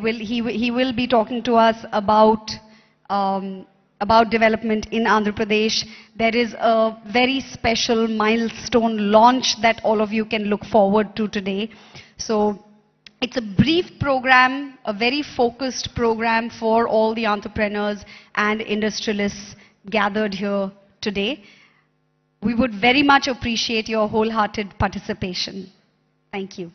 He will be talking to us about development in Andhra Pradesh. There is a very special milestone launch that all of you can look forward to today. So it's a brief program, a very focused program for all the entrepreneurs and industrialists gathered here today. We would very much appreciate your wholehearted participation. Thank you.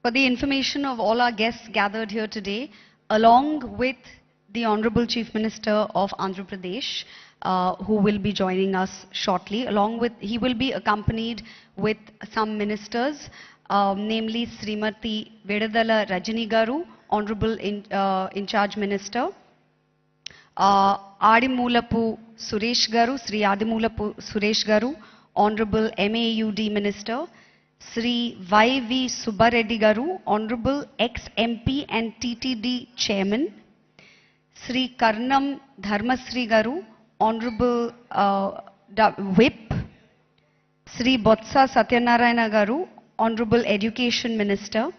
For the information of all our guests gathered here today, along with the Honorable Chief Minister of Andhra Pradesh, who will be joining us shortly, he will be accompanied with some ministers, namely Srimati Vedadala Rajini Garu, Honorable in charge Minister, Adimulapu Suresh Garu, Sri Adimulapu Suresh Garu, Honorable MAUD Minister, Sri Y.V. Subbareddy Garu, Honorable ex-MP and TTD Chairman, Sri Karnam Dharmasri Garu, Honorable Whip, Sri Botsa Satyanarayana Garu, Honorable Education Minister,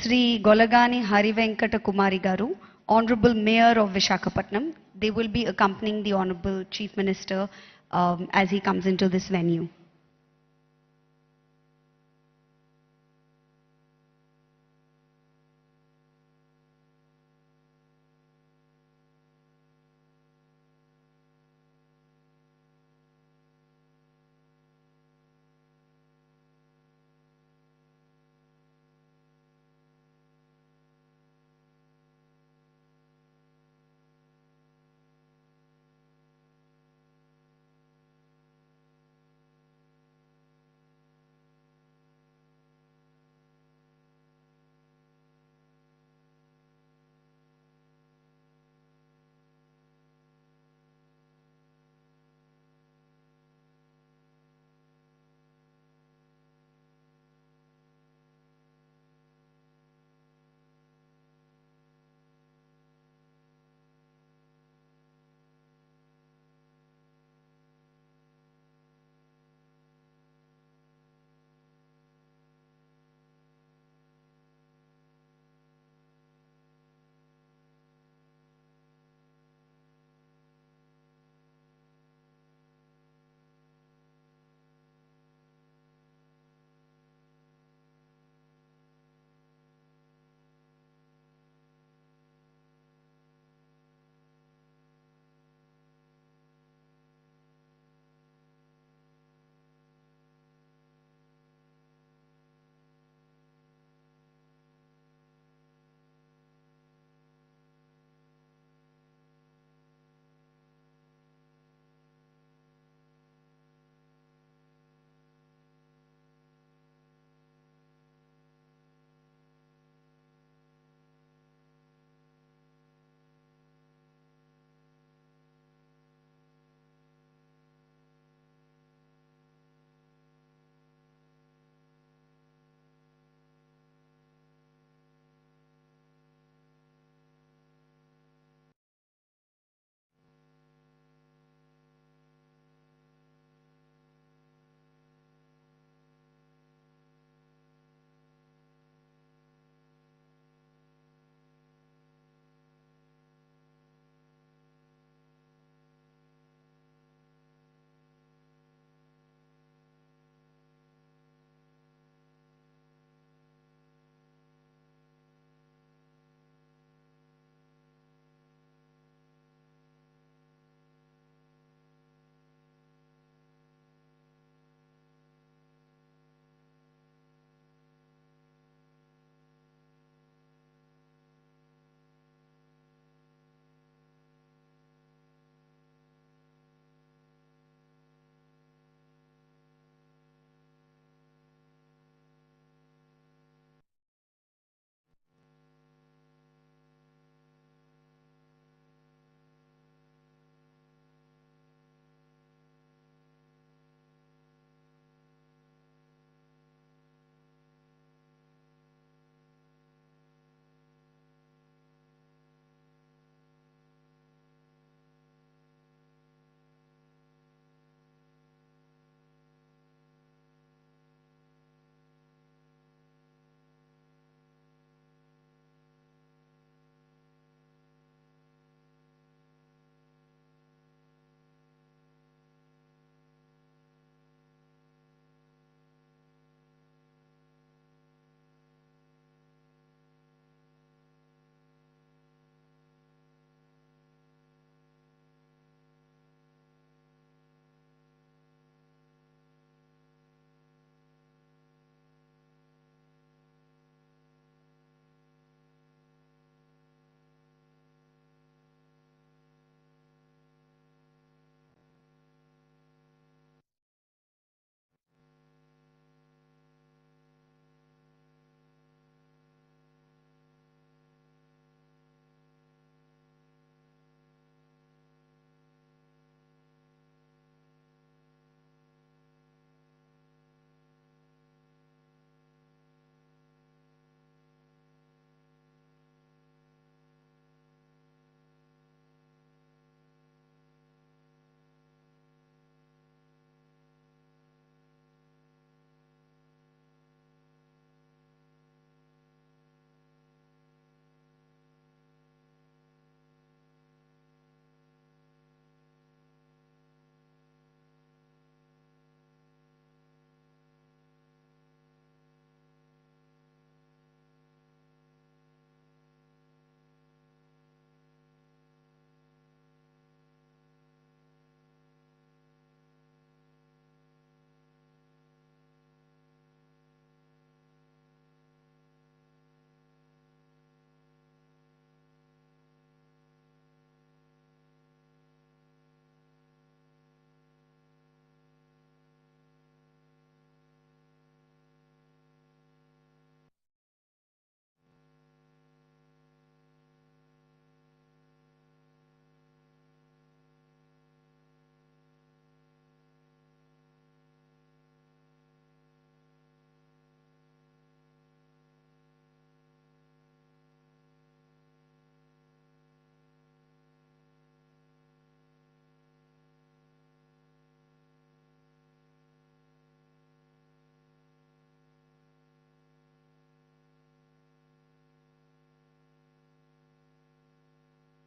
Sri Golagani Harivenkata Kumari Garu, Honorable Mayor of Visakhapatnam. They will be accompanying the Honorable Chief Minister as he comes into this venue.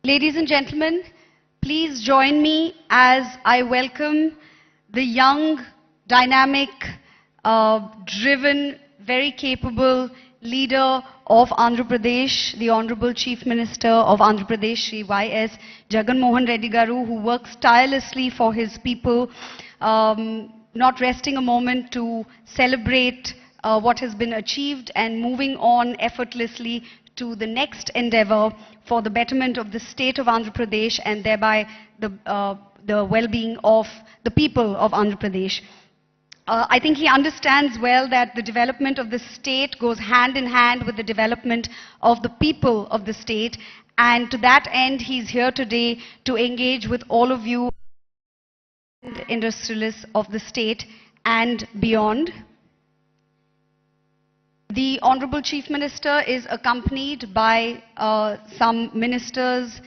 Ladies and gentlemen, please join me as I welcome the young, dynamic, driven, very capable leader of Andhra Pradesh, the Honorable Chief Minister of Andhra Pradesh, Shri Y.S. Jagan Reddy Garu, who works tirelessly for his people, not resting a moment to celebrate what has been achieved and moving on effortlessly to the next endeavor for the betterment of the state of Andhra Pradesh and thereby the well-being of the people of Andhra Pradesh. I think he understands well that the development of the state goes hand in hand with the development of the people of the state, and to that end he's here today to engage with all of you industrialists of the state and beyond. The Honorable Chief Minister is accompanied by some ministers,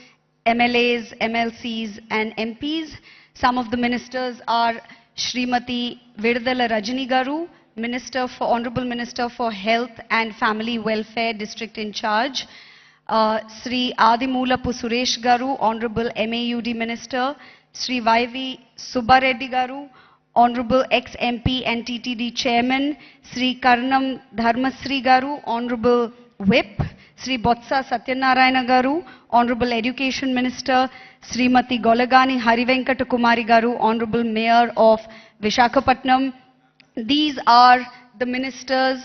MLAs, MLCs and MPs. Some of the ministers are Srimati Vidala Rajani Garu, Honorable Minister for Health and Family Welfare District in charge, Sri Adimulapu Suresh Garu, Honorable MAUD Minister, Sri YV Subbareddy Garu, Honorable ex-MP and TTD Chairman, Sri Karnam Dharmasri Garu, Honorable Whip, Sri Botsa Satyanarayana Garu, Honorable Education Minister, Srimati Golagani Harivenkata Kumari Garu, Honorable Mayor of Visakhapatnam. These are the ministers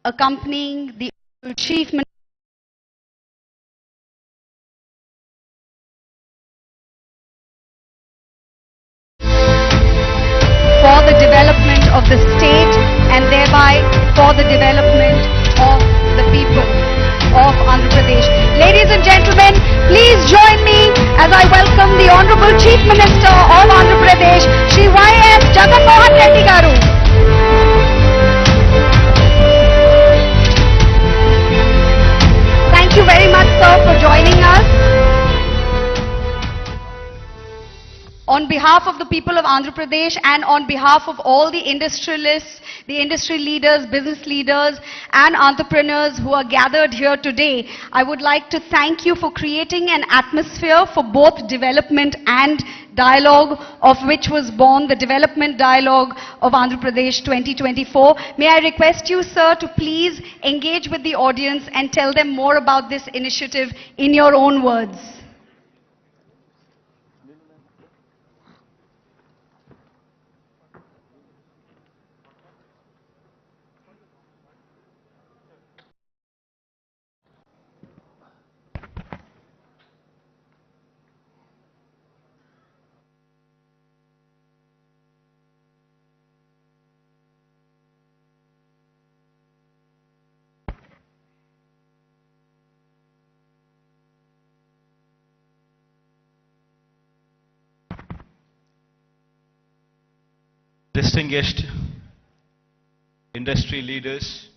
accompanying the Chief Minister for the development of the state and thereby for the development of the people of Andhra Pradesh. Ladies and gentlemen, please join me as I welcome the Honorable Chief Minister of Andhra Pradesh, Shri Y.S. Jagan Reddy Garu. Thank you very much, sir, for joining us. On behalf of the people of Andhra Pradesh and on behalf of all the industrialists, the industry leaders, business leaders and entrepreneurs who are gathered here today, I would like to thank you for creating an atmosphere for both development and dialogue, of which was born the Development Dialogue of Andhra Pradesh 2024. May I request you, sir, to please engage with the audience and tell them more about this initiative in your own words. Distinguished industry leaders,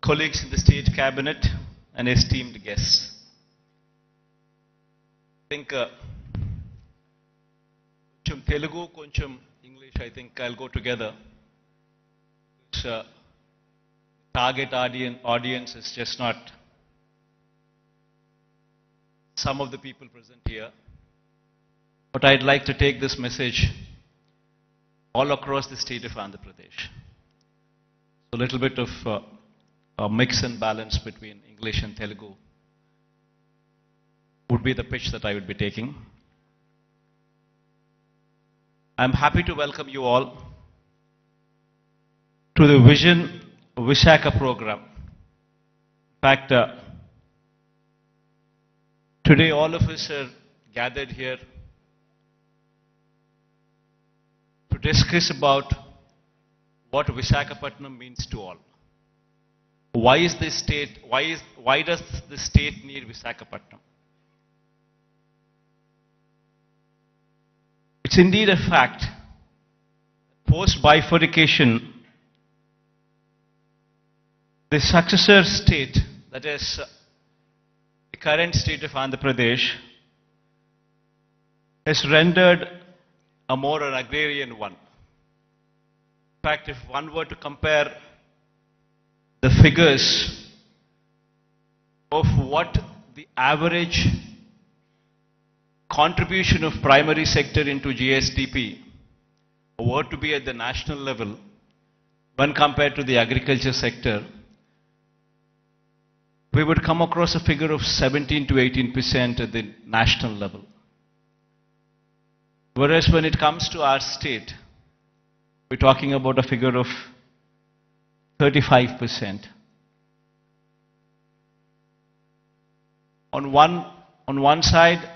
colleagues in the state cabinet and esteemed guests. I think koncham Telugu, koncham English, I think I'll go together. Target audience is just not some of the people present here. But I'd like to take this message all across the state of Andhra Pradesh. So a little bit of a mix and balance between English and Telugu would be the pitch that I would be taking. I'm happy to welcome you all to the Vision Visakha program. In fact, today all of us are gathered here to discuss about what Visakhapatnam means to all. Why does the state need Visakhapatnam? It's indeed a fact. Post-bifurcation, the successor state, that is the current state of Andhra Pradesh, has rendered a more an agrarian one. In fact, if one were to compare the figures of what the average contribution of primary sector into GSDP were to be at the national level, when compared to the agriculture sector, we would come across a figure of 17 to 18% at the national level. Whereas when it comes to our state, we're talking about a figure of 35%. On one side,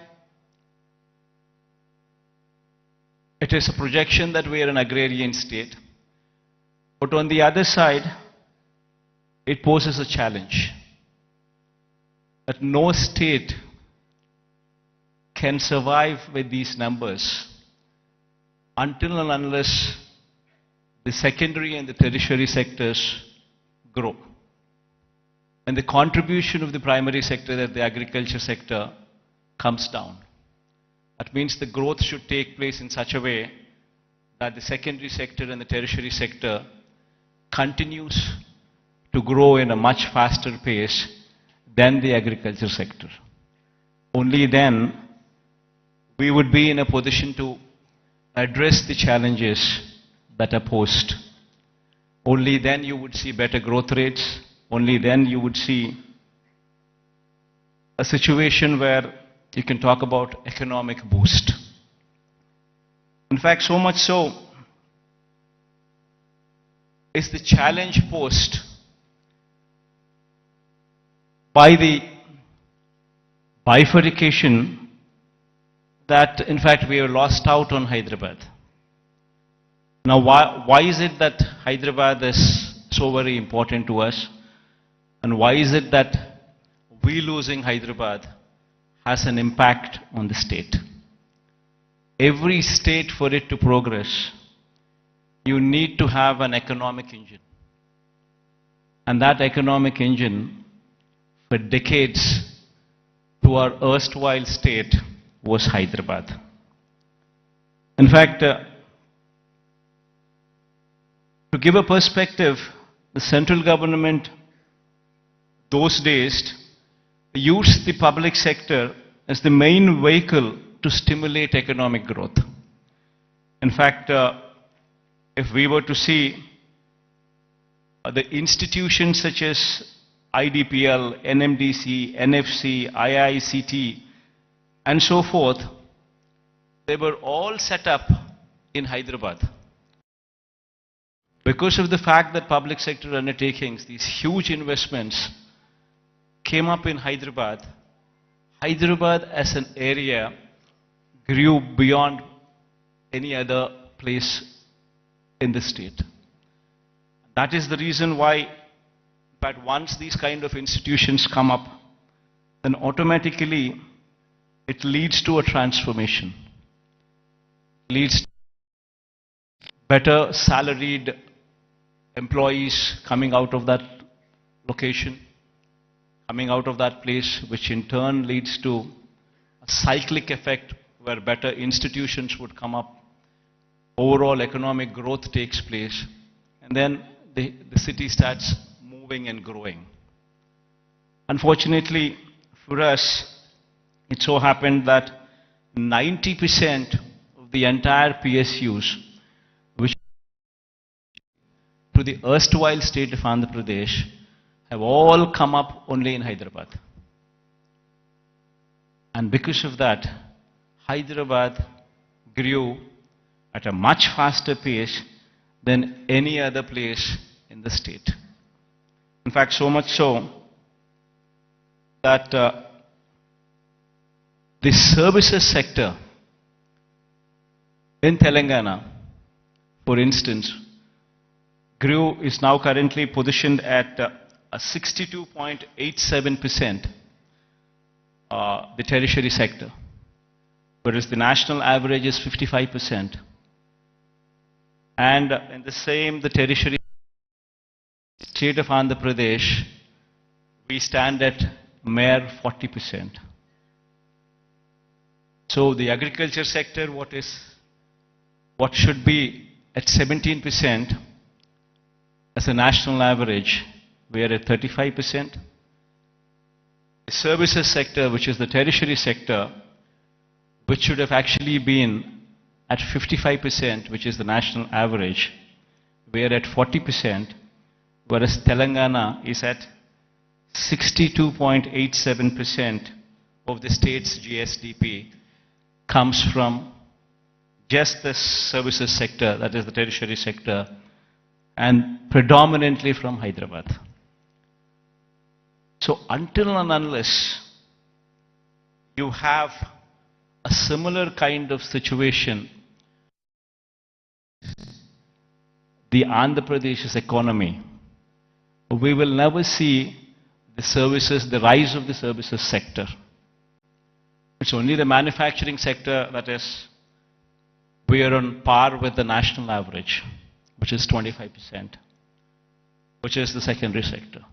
it is a projection that we are an agrarian state. But on the other side, it poses a challenge that no state can survive with these numbers until and unless the secondary and the tertiary sectors grow. And the contribution of the primary sector, that the agriculture sector, comes down. That means the growth should take place in such a way that the secondary sector and the tertiary sector continues to grow in a much faster pace than the agriculture sector. Only then we would be in a position to address the challenges that are posed. Only then you would see better growth rates. Only then you would see a situation where you can talk about economic boost. In fact, so much so is the challenge posed by the bifurcation that in fact we have lost out on Hyderabad. Now why is it that Hyderabad is so very important to us? And why is it that we losing Hyderabad has an impact on the state? Every state, for it to progress, you need to have an economic engine. And that economic engine, for decades, to our erstwhile state, was Hyderabad. In fact, to give a perspective, the central government those days used the public sector as the main vehicle to stimulate economic growth. In fact, if we were to see the institutions such as IDPL, NMDC, NFC, IICT, and so forth, they were all set up in Hyderabad. Because of the fact that public sector undertakings, these huge investments, came up in Hyderabad, Hyderabad as an area grew beyond any other place in the state. That is the reason why, but once these kind of institutions come up, then automatically it leads to a transformation. It leads to better salaried employees coming out of that location, coming out of that place, which in turn leads to a cyclic effect where better institutions would come up, overall economic growth takes place, and then the city starts moving and growing. Unfortunately for us, it so happened that 90% of the entire PSUs, which to the erstwhile state of Andhra Pradesh, have all come up only in Hyderabad. And because of that, Hyderabad grew at a much faster pace than any other place in the state. In fact, so much so that the services sector in Telangana, for instance, is now currently positioned at a 62.87%, the tertiary sector, whereas the national average is 55%. And in the same, the tertiary state of Andhra Pradesh, we stand at mere 40%. So the agriculture sector, what should be at 17% as a national average, we are at 35%. the services sector, which is the tertiary sector, which should have actually been at 55%, which is the national average, we are at 40%, whereas Telangana is at 62.87% of the state's GSDP comes from just the services sector, that is the tertiary sector, and predominantly from Hyderabad. So until and unless you have a similar kind of situation, the Andhra Pradesh's economy, we will never see the services, the rise of the services sector. It's only the manufacturing sector that is, we are on par with the national average, which is 25%, which is the secondary sector.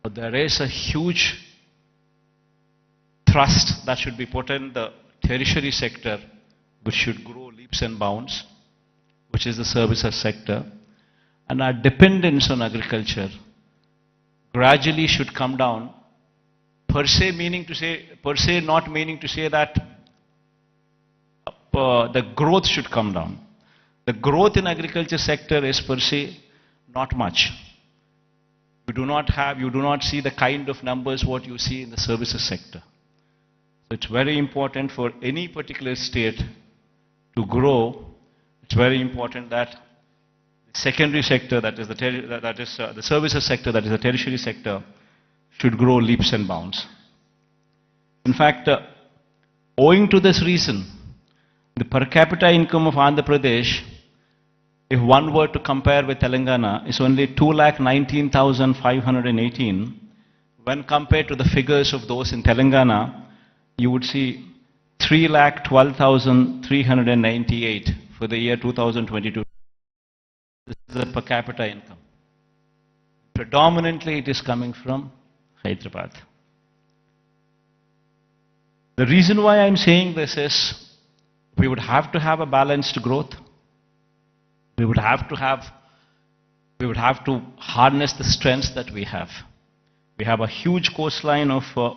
But there is a huge thrust that should be put in the tertiary sector, which should grow leaps and bounds, which is the services sector. And our dependence on agriculture gradually should come down, per se not meaning to say that the growth should come down. The growth in agriculture sector is per se not much. You do not see the kind of numbers what you see in the services sector. So it's very important for any particular state to grow. It's very important that the secondary sector, that is the services sector, that is the tertiary sector, should grow leaps and bounds. In fact, owing to this reason, the per capita income of Andhra Pradesh, if one were to compare with Telangana, is only 2,19,518. When compared to the figures of those in Telangana, you would see 3,12,398 for the year 2022. This is the per capita income. Predominantly, it is coming from Hyderabad. The reason why I'm saying this is, we would have to have a balanced growth. We would have to harness the strengths that we have. We have a huge coastline of our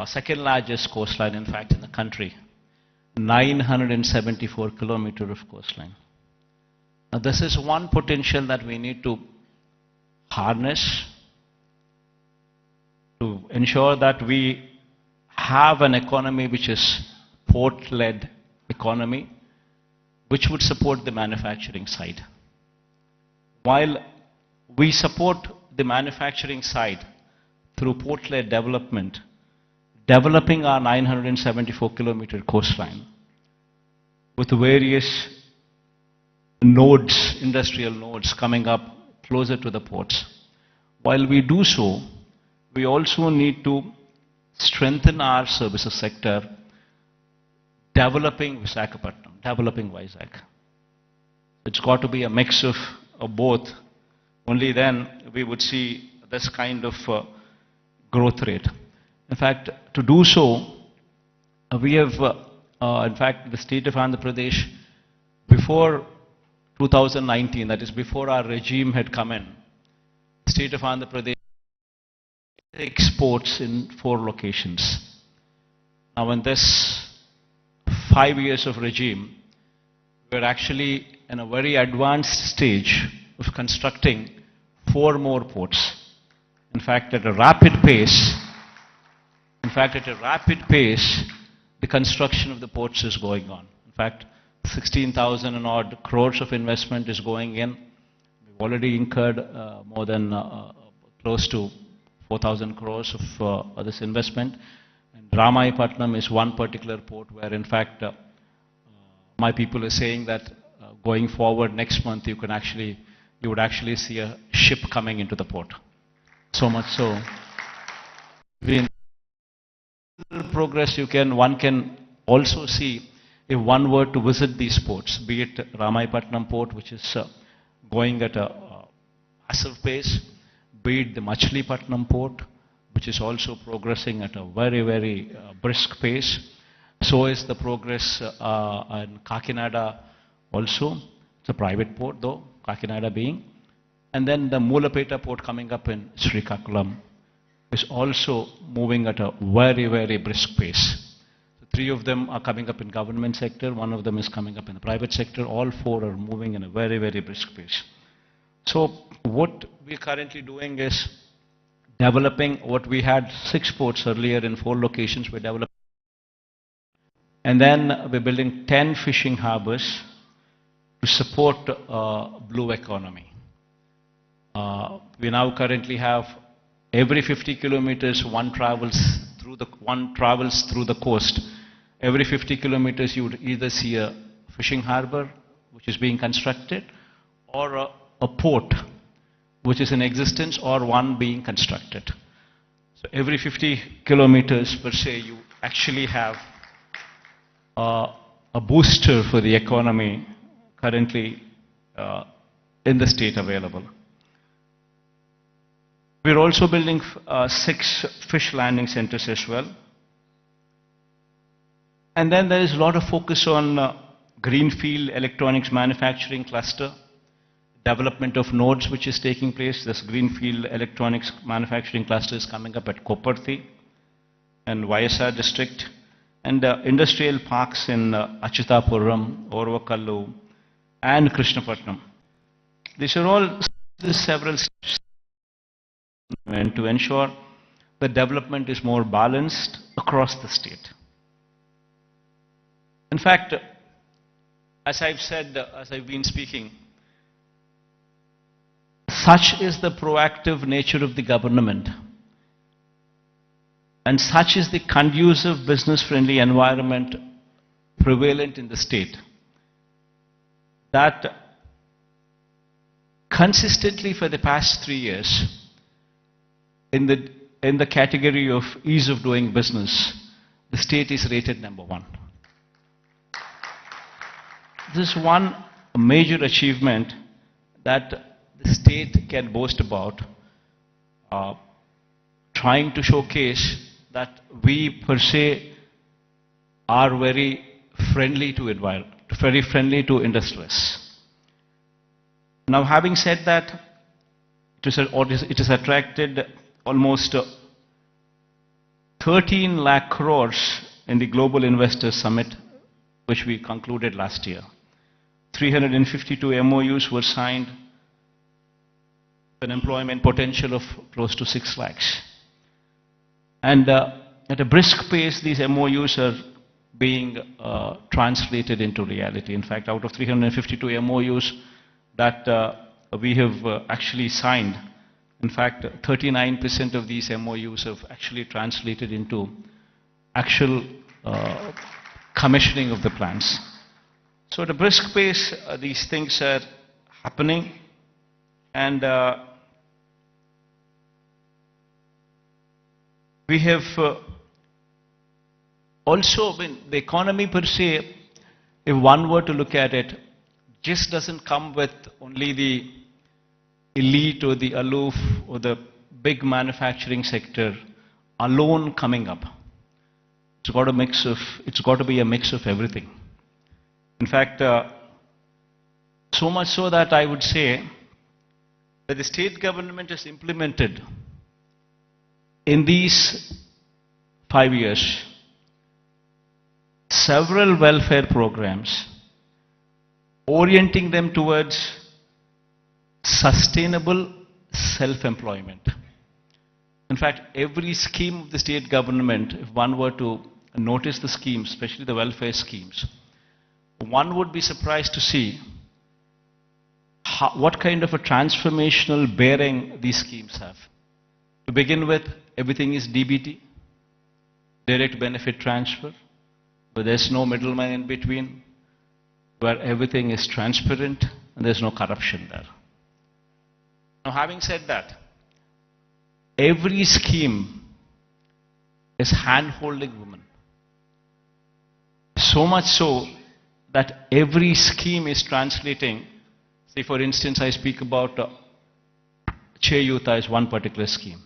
second largest coastline, in fact, in the country. 974 kilometers of coastline. Now, this is one potential that we need to harness to ensure that we have an economy which is port-led economy, which would support the manufacturing side. While we support the manufacturing side through port-led development, developing our 974-kilometer coastline with various nodes, industrial nodes coming up closer to the ports. While we do so, we also need to strengthen our services sector, developing Visakhapatnam, developing Vizag. It's got to be a mix of both. Only then we would see this kind of growth rate. In fact, to do so, we have, in fact, the state of Andhra Pradesh, before 2019, that is before our regime had come in, the state of Andhra Pradesh exports in 4 locations. Now, in this 5 years of regime, we're actually in a very advanced stage of constructing 4 more ports. In fact, at a rapid pace, the construction of the ports is going on. In fact, 16,000 and odd crores of investment is going in. We've already incurred more than close to 4,000 crores of this investment. And Visakhapatnam is one particular port where, in fact, my people are saying that going forward next month, you would actually see a ship coming into the port. So much so, progress one can also see if one were to visit these ports, be it Ramayapatnam port, which is going at a massive pace, be it the Machilipatnam port, which is also progressing at a very, very brisk pace. So is the progress in Kakinada also. It's a private port though, Kakinada being. And then the Mulapeta port coming up in Srikakulam. is also moving at a very, very brisk pace. Three of them are coming up in government sector, one of them is coming up in the private sector, all four are moving in a very, very brisk pace. So what we're currently doing is developing what we had 6 ports earlier in 4 locations, we're developing. And then we're building 10 fishing harbors to support blue economy. We now currently have every 50 kilometers one travels through the coast. Every 50 kilometers you would either see a fishing harbor which is being constructed or a port which is in existence or one being constructed. So every 50 kilometers per se you actually have a booster for the economy currently in the state available. We're also building 6 fish landing centers as well. And then there is a lot of focus on greenfield electronics manufacturing cluster, development of nodes which is taking place. This greenfield electronics manufacturing cluster is coming up at Koparthi and YSR district, and industrial parks in Achutapuram, Orvakallu and Krishnapatnam. These are all several steps to ensure the development is more balanced across the state. In fact, as I've said, as I've been speaking, such is the proactive nature of the government and such is the conducive business-friendly environment prevalent in the state that consistently for the past 3 years in the category of ease of doing business, the state is rated number 1. This is one major achievement that the state can boast about, trying to showcase that we per se are very friendly to environment, very friendly to industrialists. Now, having said that, it has attracted almost 13 lakh crores in the Global Investors Summit, which we concluded last year. 352 MOUs were signed, an employment potential of close to 6 lakhs. And at a brisk pace, these MOUs are being translated into reality. In fact, out of 352 MOUs that we have actually signed, in fact, 39% of these MOUs have actually translated into actual commissioning of the plants. So at a brisk pace, these things are happening, and we have also been, the economy per se, if one were to look at it, just doesn't come with only the elite or the aloof or the big manufacturing sector alone coming up. It's got to be a mix of everything. In fact, so much so that I would say that the state government has implemented in these 5 years several welfare programs orienting them towards sustainable self-employment. In fact, every scheme of the state government, if one were to notice the schemes, especially the welfare schemes, one would be surprised to see what kind of a transformational bearing these schemes have. To begin with, everything is DBT, direct benefit transfer, where there's no middleman in between, where everything is transparent and there's no corruption there. Now, having said that, every scheme is hand-holding women. So much so that every scheme is translating. Say, for instance, I speak about Cheyuta as one particular scheme.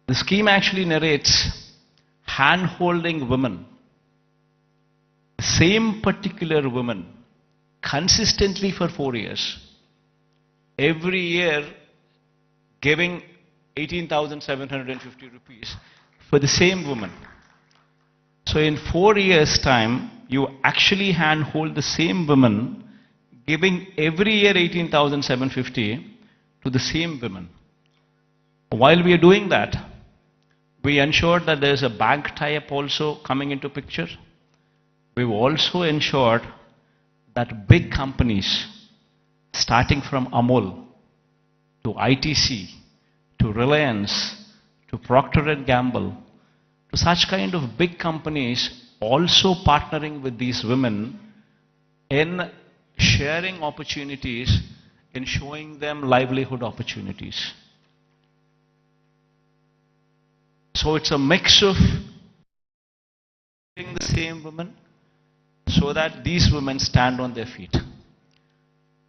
The scheme actually narrates hand-holding women, same particular women, consistently for 4 years, every year giving 18,750 rupees for the same woman. So in 4 years' time, you actually handhold the same woman, giving every year 18,750 to the same women. While we are doing that, we ensured that there is a bank tie-up also coming into picture. We've also ensured that big companies, starting from Amul to ITC, to Reliance, to Procter & Gamble, to such kind of big companies also partnering with these women in sharing opportunities, in showing them livelihood opportunities. So it's a mix of the same women so that these women stand on their feet.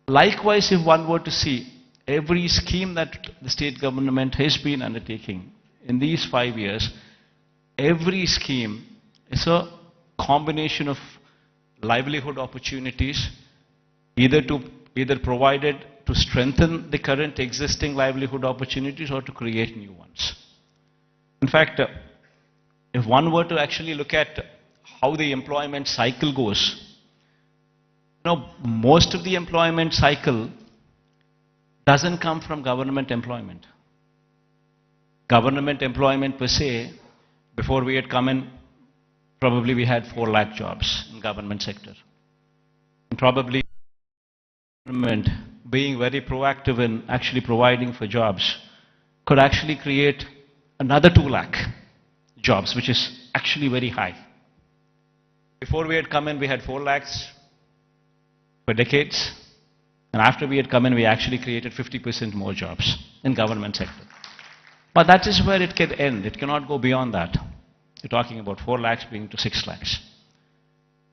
Likewise, if one were to see every scheme that the state government has been undertaking in these 5 years, every scheme is a combination of livelihood opportunities, either provided to strengthen the current existing livelihood opportunities or to create new ones. In fact, if one were to actually look at how the employment cycle goes, most of the employment cycle doesn't come from government employment. Government employment per se, before we had come in, probably we had 4 lakh jobs in government sector. And probably government being very proactive in actually providing for jobs could actually create another 2 lakh jobs, which is actually very high. Before we had come in, we had 4 lakhs for decades. And after we had come in, we actually created 50% more jobs in government sector. But that is where it can end. It cannot go beyond that. You're talking about 4 lakhs being to 6 lakhs.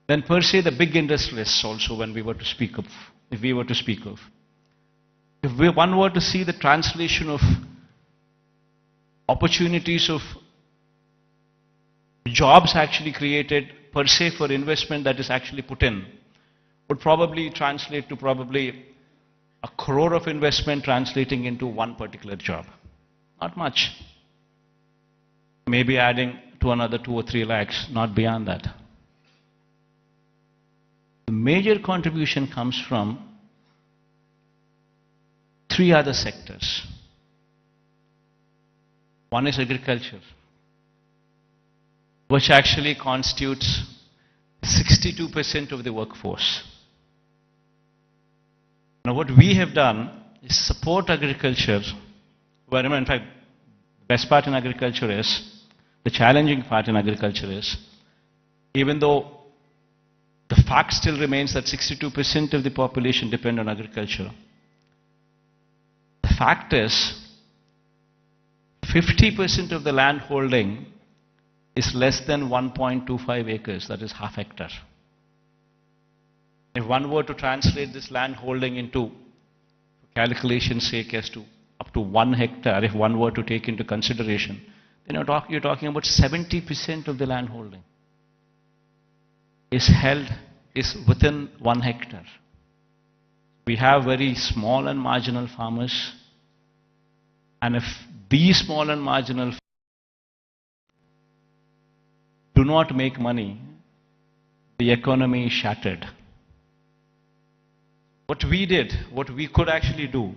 Then per se, the big industrialists also, when we were to speak of, if one were to see the translation of opportunities of jobs actually created per se for investment that is actually put in, would probably translate to probably 1 crore of investment translating into one particular job. Not much. Maybe adding to another 2 or 3 lakhs, not beyond that. The major contribution comes from 3 other sectors. One is agriculture, which actually constitutes 62% of the workforce. Now what we have done is support agriculture, where in fact the best part in agriculture is, the challenging part in agriculture is, even though the fact still remains that 62% of the population depend on agriculture, the fact is 50% of the land holding is less than 1.25 acres, that is half hectare. If one were to translate this land holding into, for calculation's sake, as to up to 1 hectare, if one were to take into consideration, then you're talking about 70% of the land holding is within 1 hectare. We have very small and marginal farmers, and if these small and marginal farmers do not make money, the economy is shattered. What we did, what we could actually do,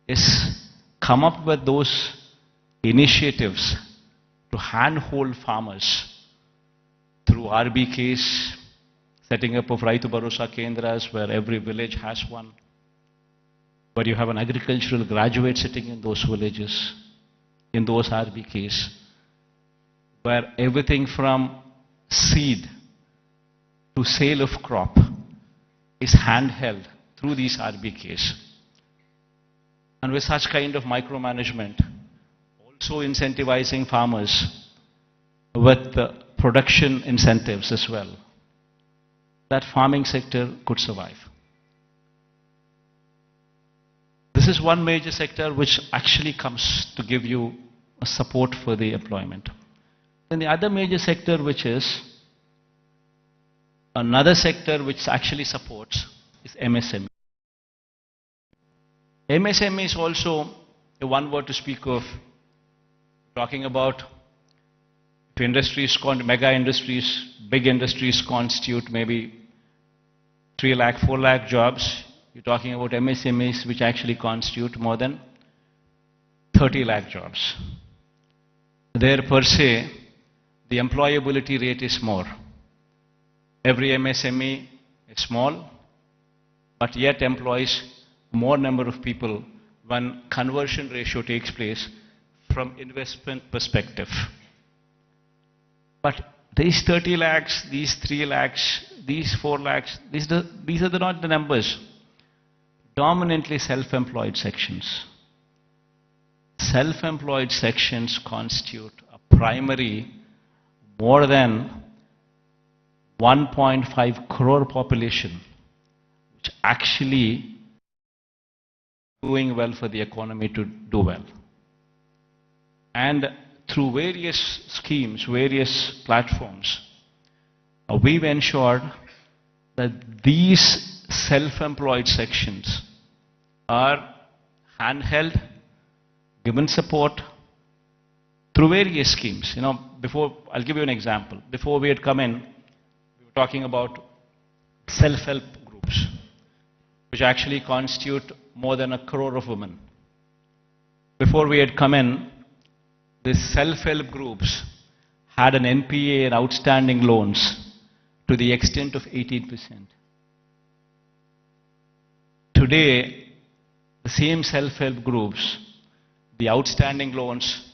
is come up with those initiatives to handhold farmers through RBKs, setting up of Raitu Bharosa Kendras, where every village has one, where you have an agricultural graduate sitting in those villages, in those RBKs, where everything from seed to sale of crop is handheld through these RBKs. And with such kind of micromanagement, also incentivizing farmers with production incentives as well, that farming sector could survive. This is one major sector which actually comes to give you a support for the employment. Then the other major sector, which is another sector which actually supports, is MSME. MSME is also, if one were to speak of, Talking about if industries, mega industries, big industries constitute maybe 3 lakh, 4 lakh jobs. You're talking about MSMEs which actually constitute more than 30 lakh jobs. There per se, the employability rate is more. Every MSME is small, but yet employs more number of people when conversion ratio takes place from investment perspective. But these 30 lakhs, these 3 lakhs, these 4 lakhs, these are not the numbers. Dominantly self-employed sections. Self-employed sections constitute a primary more than 1.5 crore population, which actually doing well for the economy to do well. And through various schemes, various platforms, we've ensured that these self-employed sections are handheld, given support through various schemes. You know, before, I'll give you an example. Before we had come in, we were talking about self-help groups, which actually constitute more than 1 crore of women. Before we had come in, these self-help groups had an NPA and outstanding loans to the extent of 18%. Today, the same self-help groups, the outstanding loans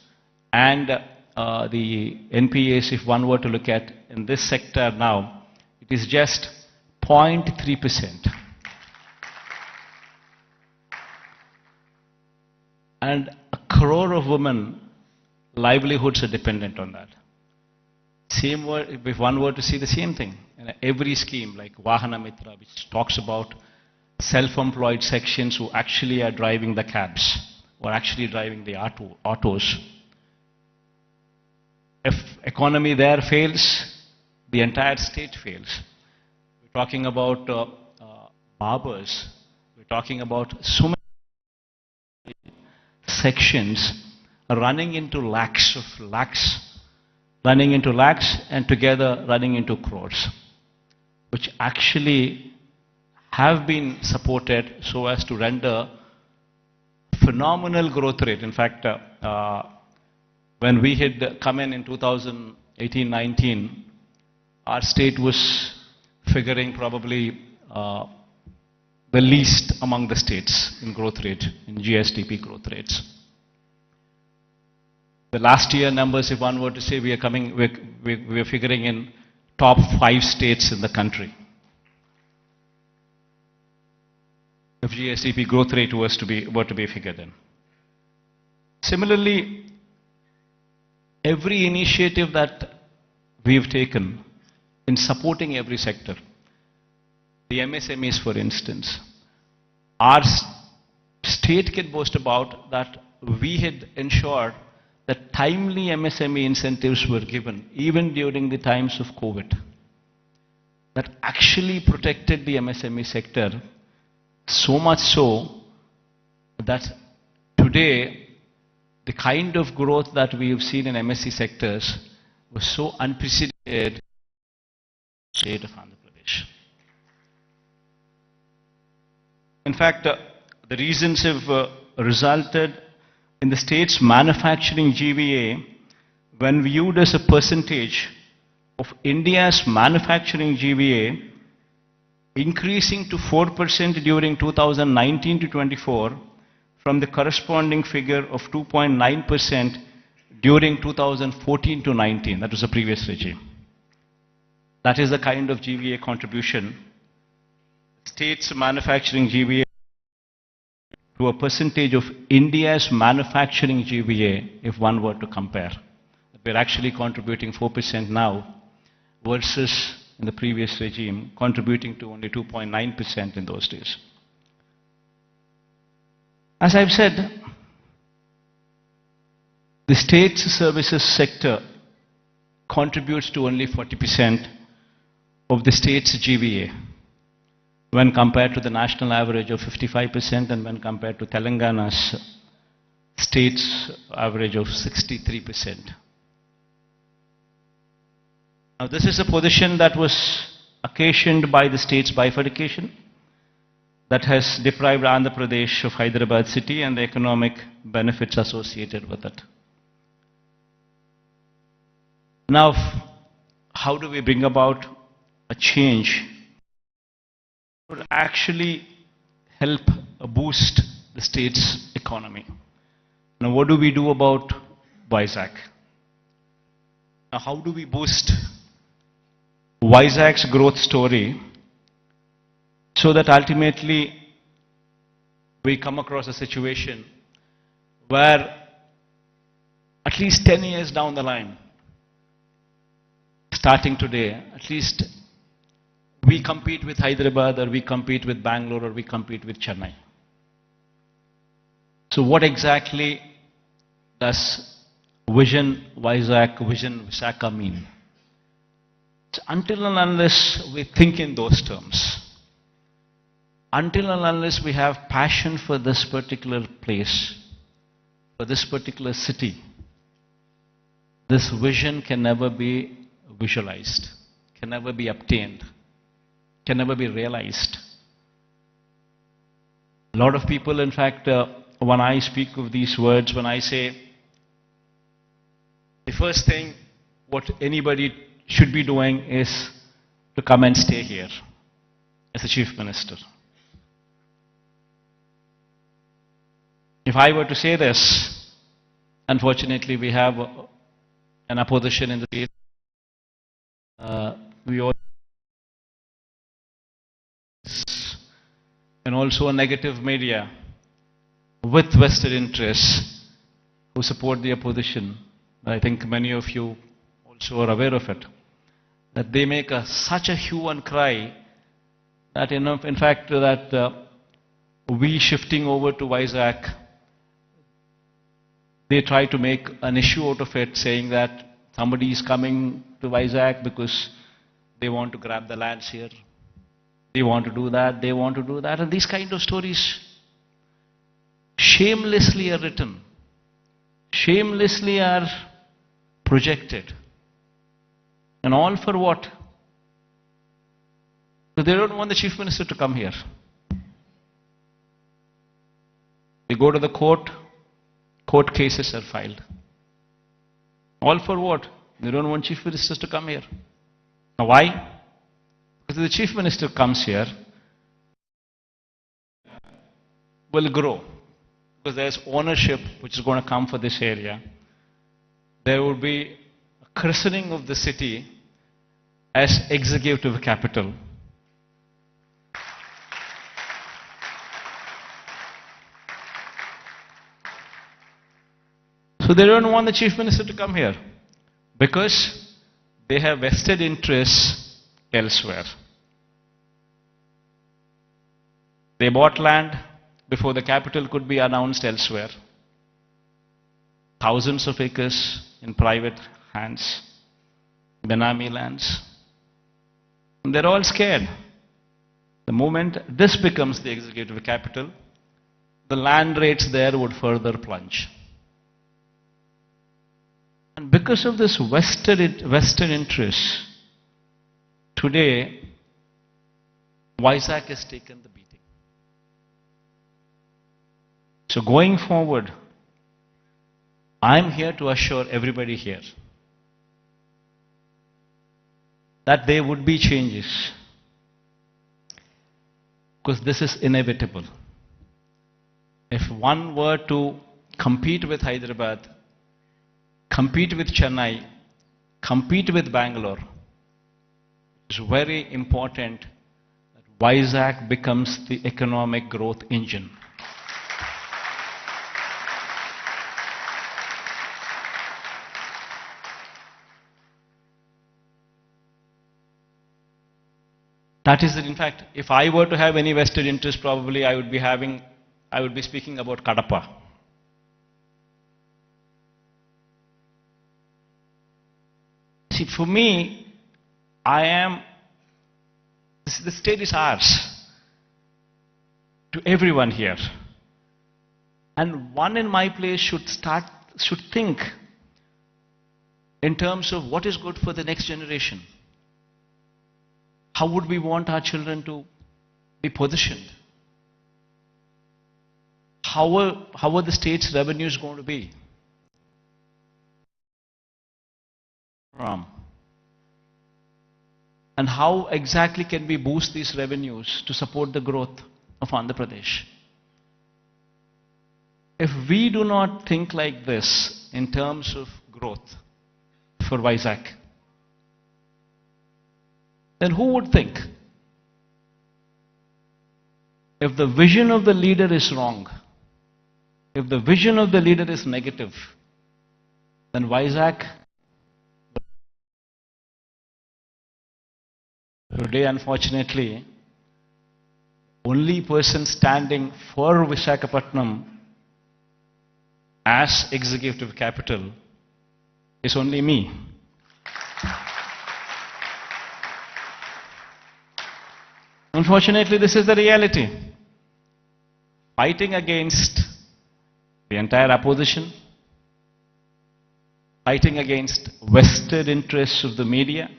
and the NPAs, if one were to look at in this sector now, it is just 0.3%. And 1 crore of women livelihoods are dependent on that. Same word, if one were to see the same thing, in every scheme like Vahana Mitra, which talks about self-employed sections who actually are driving the cabs or actually driving the autos. If economy there fails, the entire state fails. We're talking about barbers. We're talking about so many sections running into lakhs and together running into crores, which actually have been supported so as to render phenomenal growth rate. In fact, when we had come in 2018-19, our state was figuring probably the least among the states in growth rate, in GSDP growth rates. The last year numbers, if one were to say, we are figuring in top 5 states in the country. If GSDP growth rate were to be figured in. Similarly, every initiative that we've taken in supporting every sector, the MSMEs for instance, our state can boast about that we had ensured that timely MSME incentives were given even during the times of COVID. That actually protected the MSME sector, so much so that today the kind of growth that we have seen in MSE sectors was so unprecedented in the state of Andhra Pradesh. In fact, the reasons have resulted in the state's manufacturing GVA, when viewed as a percentage of India's manufacturing GVA, increasing to 4% during 2019 to 24 from the corresponding figure of 2.9% during 2014 to 19. That was the previous regime. That is the kind of GVA contribution. State's manufacturing GVA to a percentage of India's manufacturing GVA, if one were to compare. We're actually contributing 4% now versus in the previous regime contributing to only 2.9% in those days. As I've said, the state's services sector contributes to only 40% of the state's GVA when compared to the national average of 55% and when compared to Telangana's state's average of 63%. Now, this is a position that was occasioned by the state's bifurcation that has deprived Andhra Pradesh of Hyderabad city and the economic benefits associated with it. Now, how do we bring about a change that would actually help boost the state's economy? Now, what do we do about Vizag? Now, how do we boost Vizag's growth story so that ultimately we come across a situation where at least 10 years down the line, starting today, at least we compete with Hyderabad or we compete with Bangalore or we compete with Chennai. So what exactly does Vision Vizag, Vision Visakha mean? So until and unless we think in those terms, until and unless we have passion for this particular place, for this particular city, this vision can never be visualized, can never be obtained, can never be realized. A lot of people, in fact, when I speak of these words, when I say the first thing what anybody should be doing is to come and stay here as a chief minister. If I were to say this, unfortunately we have an opposition in the state. We all and also a negative media with vested interests who support the opposition. I think many of you also are aware of it. That they make such a hue and cry that in fact that we shifting over to Vizag, they try to make an issue out of it, saying that somebody is coming to Vizag because they want to grab the lands here. They want to do that, they want to do that. And these kind of stories shamelessly are written, shamelessly are projected. And all for what? So they don't want the chief minister to come here. They go to the court, court cases are filed. All for what? They don't want chief ministers to come here. Now why? Because if the chief minister comes here, will grow. Because there's ownership which is going to come for this area. There will be a christening of the city as executive capital. So they don't want the chief minister to come here because they have vested interests elsewhere. They bought land before the capital could be announced elsewhere. Thousands of acres in private hands, Benami lands. And they're all scared. The moment this becomes the executive capital, the land rates there would further plunge. And because of this vested interest, today, Vizag has taken the beating. So going forward, I'm here to assure everybody here that there would be changes. Because this is inevitable. If one were to compete with Hyderabad, compete with Chennai, compete with Bangalore, it's very important that Vizag becomes the economic growth engine. That is, in fact, if I were to have any vested interest, probably I would be speaking about Kadapa. See, for me, the state is ours, to everyone here. And one in my place should think in terms of what is good for the next generation. How would we want our children to be positioned? How are the state's revenues going to be? And how exactly can we boost these revenues to support the growth of Andhra Pradesh? If we do not think like this in terms of growth for Vizag, then who would think? If the vision of the leader is wrong, if the vision of the leader is negative, then Vizag today, unfortunately, only person standing for Visakhapatnam as executive capital is only me. Unfortunately, this is the reality. Fighting against the entire opposition, fighting against vested interests of the media,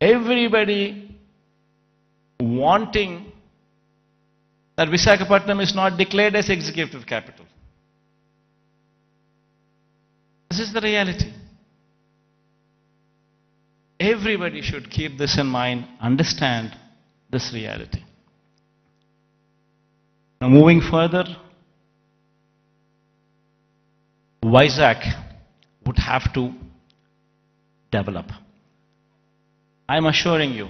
everybody wanting that Visakhapatnam is not declared as executive capital. This is the reality. Everybody should keep this in mind, understand this reality. Now moving further, Vizag would have to develop. I'm assuring you,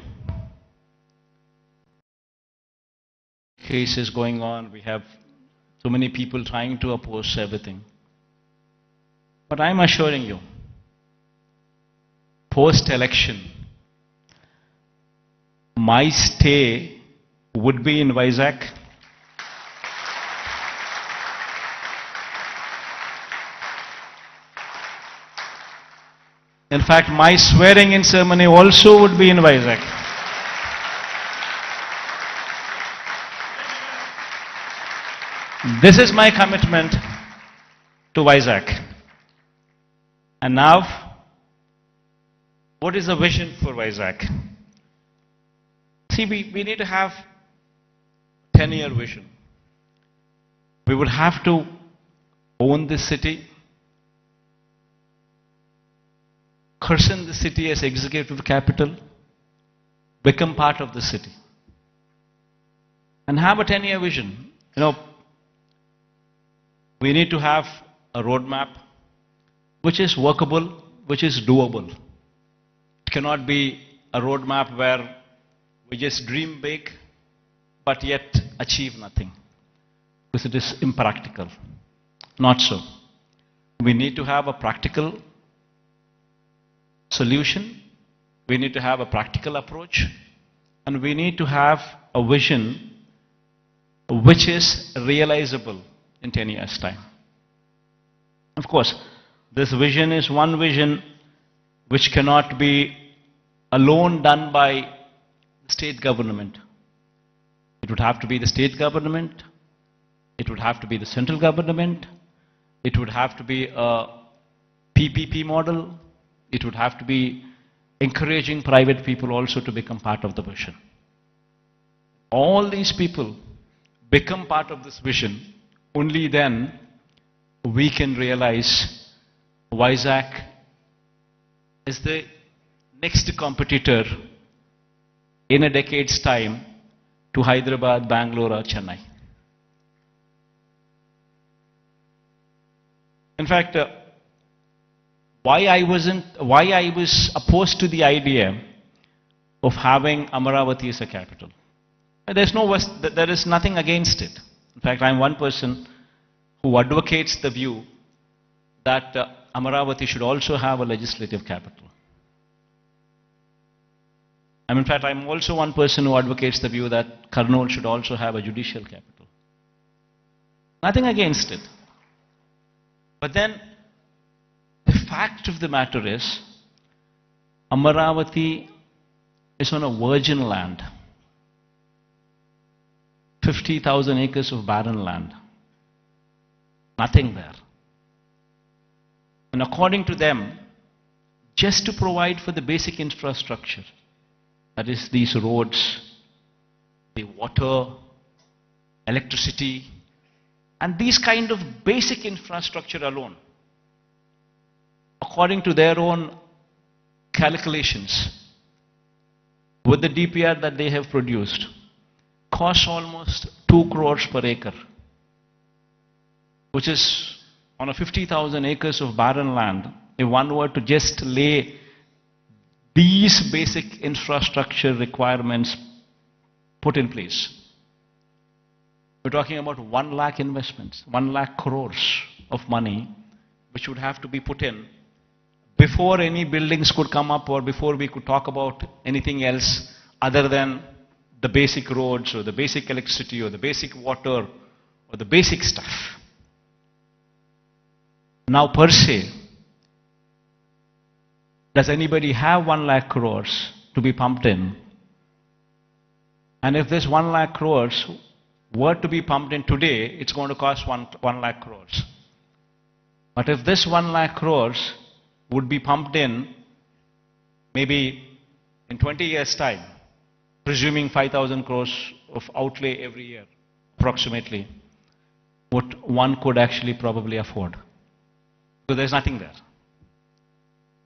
cases going on, we have so many people trying to oppose everything. But I'm assuring you, post-election, my stay would be in Vizag. In fact, my swearing-in ceremony also would be in Vizag. This is my commitment to Vizag. And now, what is the vision for Vizag? See, we need to have a 10-year vision. We would have to own this city, christen the city as executive capital, become part of the city, and have a 10-year vision. You know, we need to have a roadmap which is workable, which is doable. It cannot be a roadmap where we just dream big but yet achieve nothing, because it is impractical. Not so. We need to have a practical solution, we need to have a practical approach, and we need to have a vision which is realizable in 10 years' time. Of course, this vision is one vision which cannot be alone done by the state government. It would have to be the state government, it would have to be the central government, it would have to be a PPP model, it would have to be encouraging private people also to become part of the vision. All these people become part of this vision, only then we can realize Vizag is the next competitor in a decade's time to Hyderabad, Bangalore or Chennai. In fact, why I was opposed to the idea of having Amaravati as a capital. There is nothing against it. In fact, I'm one person who advocates the view that Amaravati should also have a legislative capital. In fact, I'm also one person who advocates the view that Kurnool should also have a judicial capital. Nothing against it. But then, the fact of the matter is, Amaravati is on a virgin land. 50,000 acres of barren land. Nothing there. And according to them, just to provide for the basic infrastructure, that is these roads, the water, electricity, and these kind of basic infrastructure alone, according to their own calculations, with the DPR that they have produced, costs almost 2 crores per acre, which is on a 50,000 acres of barren land. If one were to just lay these basic infrastructure requirements put in place, we're talking about 1 lakh investments, 1 lakh crores of money, which would have to be put in before any buildings could come up, or before we could talk about anything else other than the basic roads or the basic electricity or the basic water or the basic stuff. Now per se, does anybody have 1 lakh crores to be pumped in? And if this 1 lakh crores were to be pumped in today, it's going to cost 1 lakh crores. But if this 1 lakh crores would be pumped in maybe in 20 years' time, presuming 5,000 crores of outlay every year, approximately, what one could actually probably afford. So there's nothing there.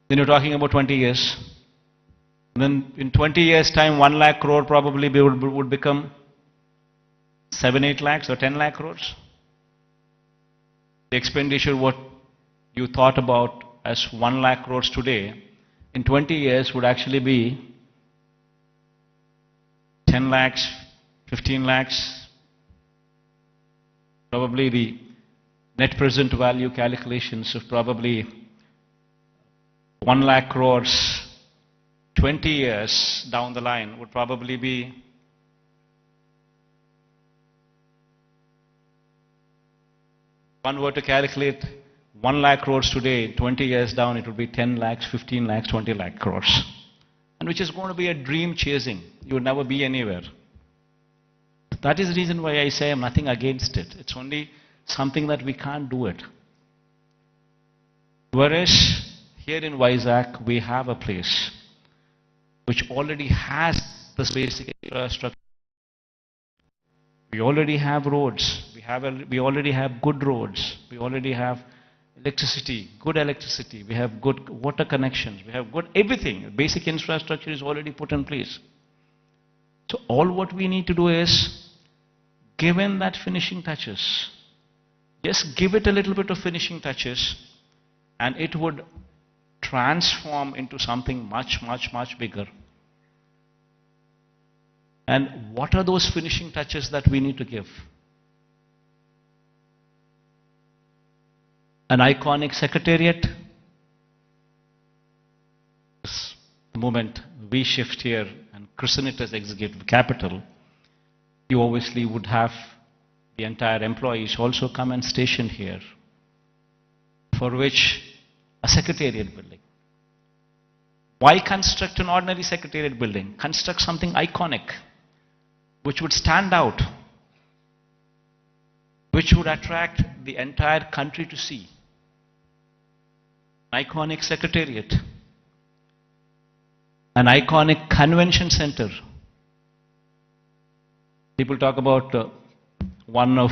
Then you're talking about 20 years. And then in 20 years' time, 1 lakh crore probably would become 7, 8 lakhs or 10 lakh crores. The expenditure what you thought about as 1 lakh crores today, in 20 years would actually be 10 lakhs, 15 lakhs. Probably the net present value calculations of probably 1 lakh crores 20 years down the line would probably be one were to calculate 1 lakh crores today, 20 years down it would be 10 lakhs, 15 lakhs, 20 lakh crores. And which is going to be a dream chasing. You would never be anywhere. That is the reason why I say I'm nothing against it. It's only something that we can't do it. Whereas here in Vizag, we have a place which already has this basic infrastructure. We already have roads. We already have good roads. We already have electricity, good electricity. We have good water connections. We have good everything. Basic infrastructure is already put in place. So all what we need to do is, given that finishing touches, just give it a little bit of finishing touches, and it would transform into something much, much, much bigger. And what are those finishing touches that we need to give? An iconic secretariat. The moment we shift here and christen it as executive capital, you obviously would have the entire employees also come and station here, for which a secretariat building. Why construct an ordinary secretariat building? Construct something iconic, which would stand out, which would attract the entire country to see. An iconic secretariat, an iconic convention center. People talk about one of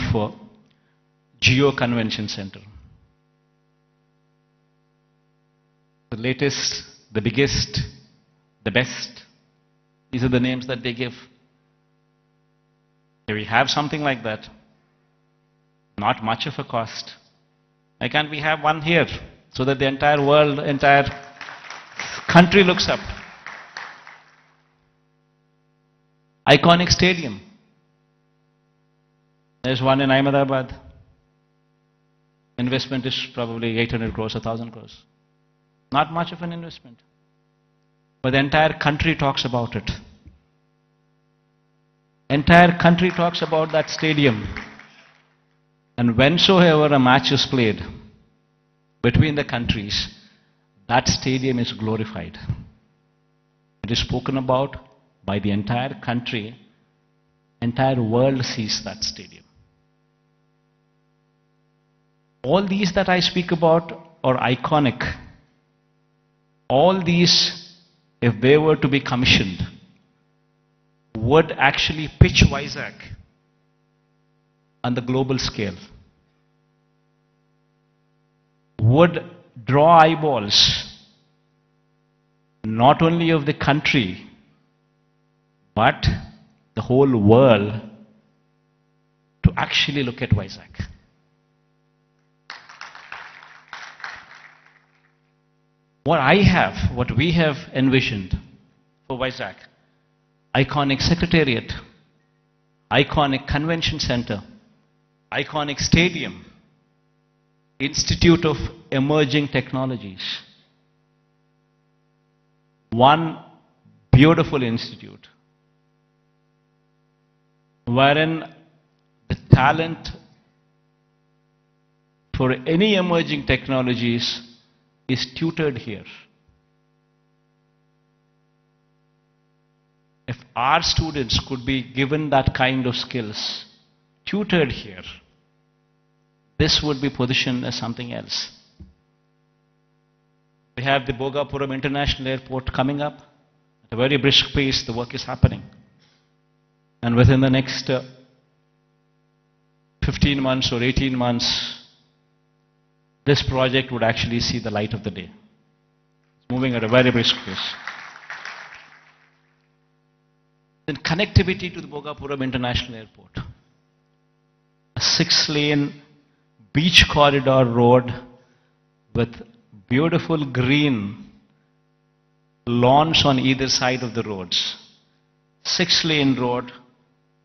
Geo Convention Center. The latest, the biggest, the best. These are the names that they give. If we have something like that, not much of a cost. Why can't we have one here so that the entire world, entire country looks up? Iconic stadium. There's one in Ahmedabad. Investment is probably 800 crores, 1,000 crores. Not much of an investment. But the entire country talks about it. Entire country talks about that stadium. And whensoever a match is played between the countries, that stadium is glorified. It is spoken about by the entire country. Entire world sees that stadium. All these that I speak about are iconic. All these, if they were to be commissioned, would actually pitch Vizag on the global scale, would draw eyeballs not only of the country, but the whole world to actually look at Vizag. What we have envisioned for Vizag, iconic secretariat, iconic convention center, iconic stadium, Institute of Emerging Technologies. One beautiful institute wherein the talent for any emerging technologies is tutored here. If our students could be given that kind of skills, tutored here, this would be positioned as something else. We have the Bhogapuram International Airport coming up. At a very brisk pace, the work is happening. And within the next 15 months or 18 months, this project would actually see the light of the day. It's moving at a very brisk pace. Then connectivity to the Bhogapuram International Airport. A 6-lane beach corridor road with beautiful green lawns on either side of the roads. 6-lane road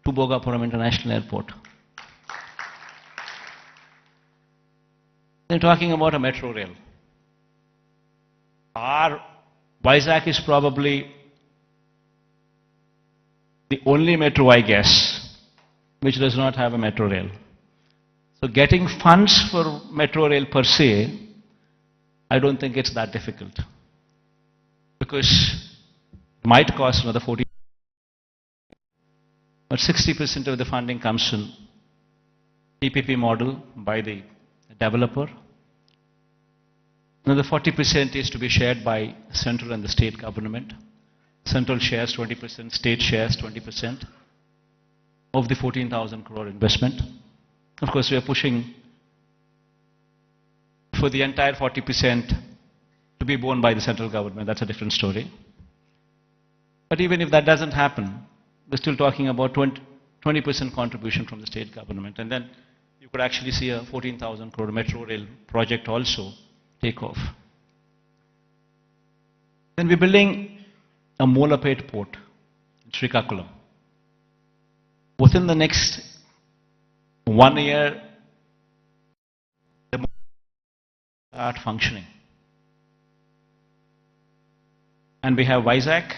to Bhogapuram International Airport. They're talking about a metro rail. Our Vizag is probably the only metro, I guess, which does not have a metro rail. So getting funds for metro rail per se, I don't think it's that difficult. Because it might cost another 40, but 60% of the funding comes in PPP model by the developer. Another 40% is to be shared by central and the state government. Central shares 20%, state shares 20% of the 14,000 crore investment. Of course, we are pushing for the entire 40% to be borne by the central government. That's a different story. But even if that doesn't happen, we're still talking about 20% contribution from the state government. And then you could actually see a 14,000 crore metro rail project also take off. Then we're building a Molapet port in Srikakulam. Within the next 1 year, the port will start functioning. And we have Vizag,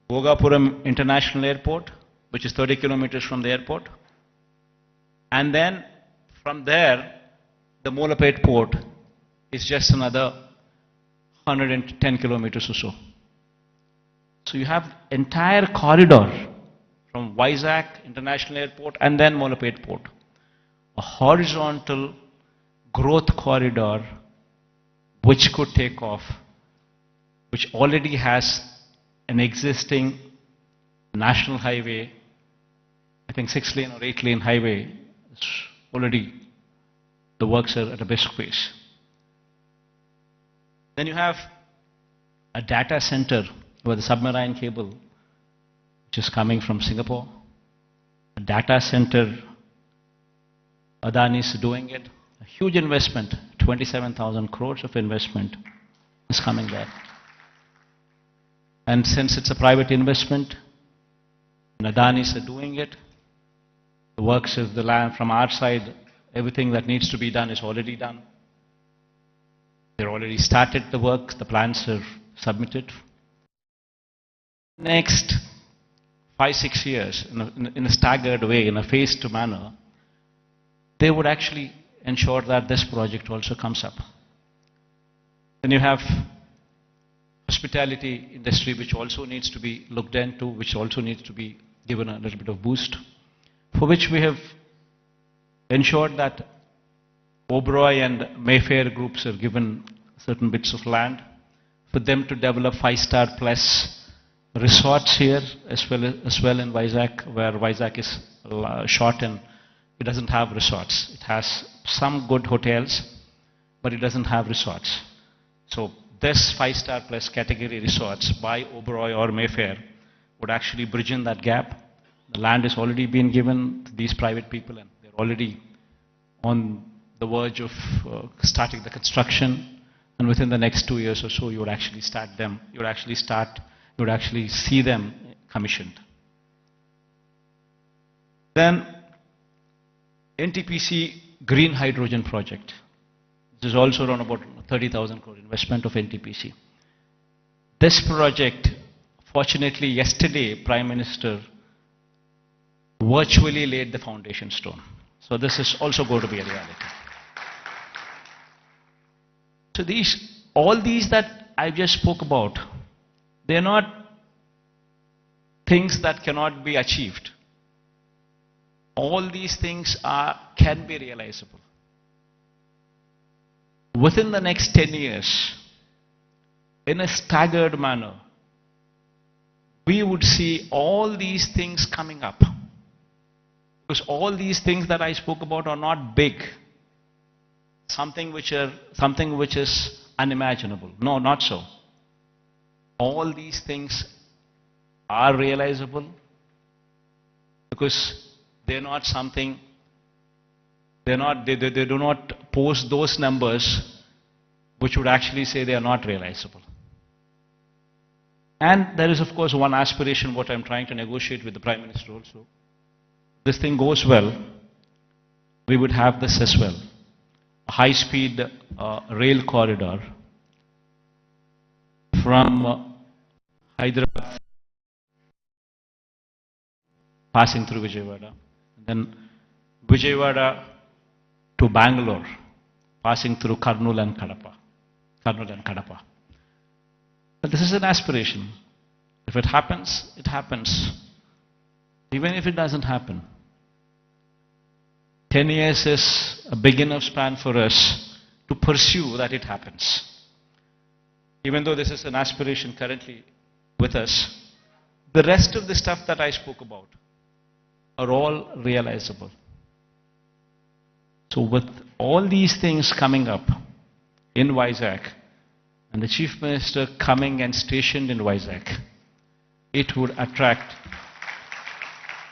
Bhogapuram International Airport, which is 30 kilometers from the airport. And then from there, the Molapet port is just another 110 kilometers or so. So you have entire corridor from Vizag International Airport and then Molapet port. A horizontal growth corridor which could take off, which already has an existing national highway, I think 6-lane or 8-lane highway. It's already, the works are at a brisk pace. Then you have a data center with a submarine cable which is coming from Singapore. A data center, Adani is doing it. A huge investment, 27,000 crores of investment is coming there. And since it's a private investment, and Adani is doing it, the works is the land from our side, everything that needs to be done is already done. They've already started the work, the plans are submitted. Next 5-6 years, in a staggered way, in a phased manner, they would actually ensure that this project also comes up. Then you have hospitality industry, which also needs to be looked into, which also needs to be given a little bit of boost, for which we have ensured that Oberoi and Mayfair groups are given certain bits of land for them to develop 5-star plus resorts here as well in Vizag, where Vizag is short and it doesn't have resorts. It has some good hotels, but it doesn't have resorts. So this 5-star plus category resorts by Oberoi or Mayfair would actually bridge in that gap. The land has already been given to these private people and they're already on the verge of starting the construction, and within the next 2 years or so you would actually start them, you would actually see them commissioned. Then NTPC Green Hydrogen Project. This is also around about 30,000 crore investment of NTPC. This project, fortunately yesterday Prime Minister virtually laid the foundation stone. So this is also going to be a reality. So all these that I just spoke about, they're not things that cannot be achieved. All these things can be realizable. Within the next 10 years, in a staggered manner, we would see all these things coming up. Because all these things that I spoke about are not big. Something which is unimaginable. No, not so. All these things are realizable because they're not something, they do not post those numbers which would actually say they are not realizable. And there is of course one aspiration what I'm trying to negotiate with the Prime Minister also. This thing goes well, we would have this as well. A high-speed rail corridor from Hyderabad passing through Vijayawada, then Vijayawada to Bangalore passing through Kurnool and Kadapa. But this is an aspiration. If it happens, it happens. Even if it doesn't happen, 10 years is a big enough span for us to pursue that it happens. Even though this is an aspiration currently with us, the rest of the stuff that I spoke about are all realizable. So with all these things coming up in Vizag, and the Chief Minister coming and stationed in Vizag, it would attract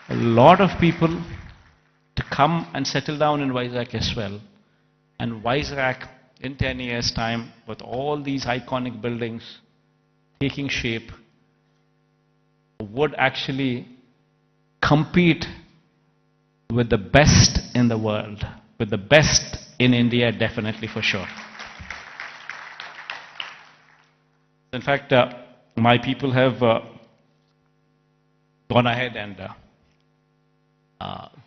a lot of people to come and settle down in Vizag as well. And Vizag in 10 years' time, with all these iconic buildings taking shape, would actually compete with the best in the world, with the best in India, definitely for sure. In fact, my people have gone ahead and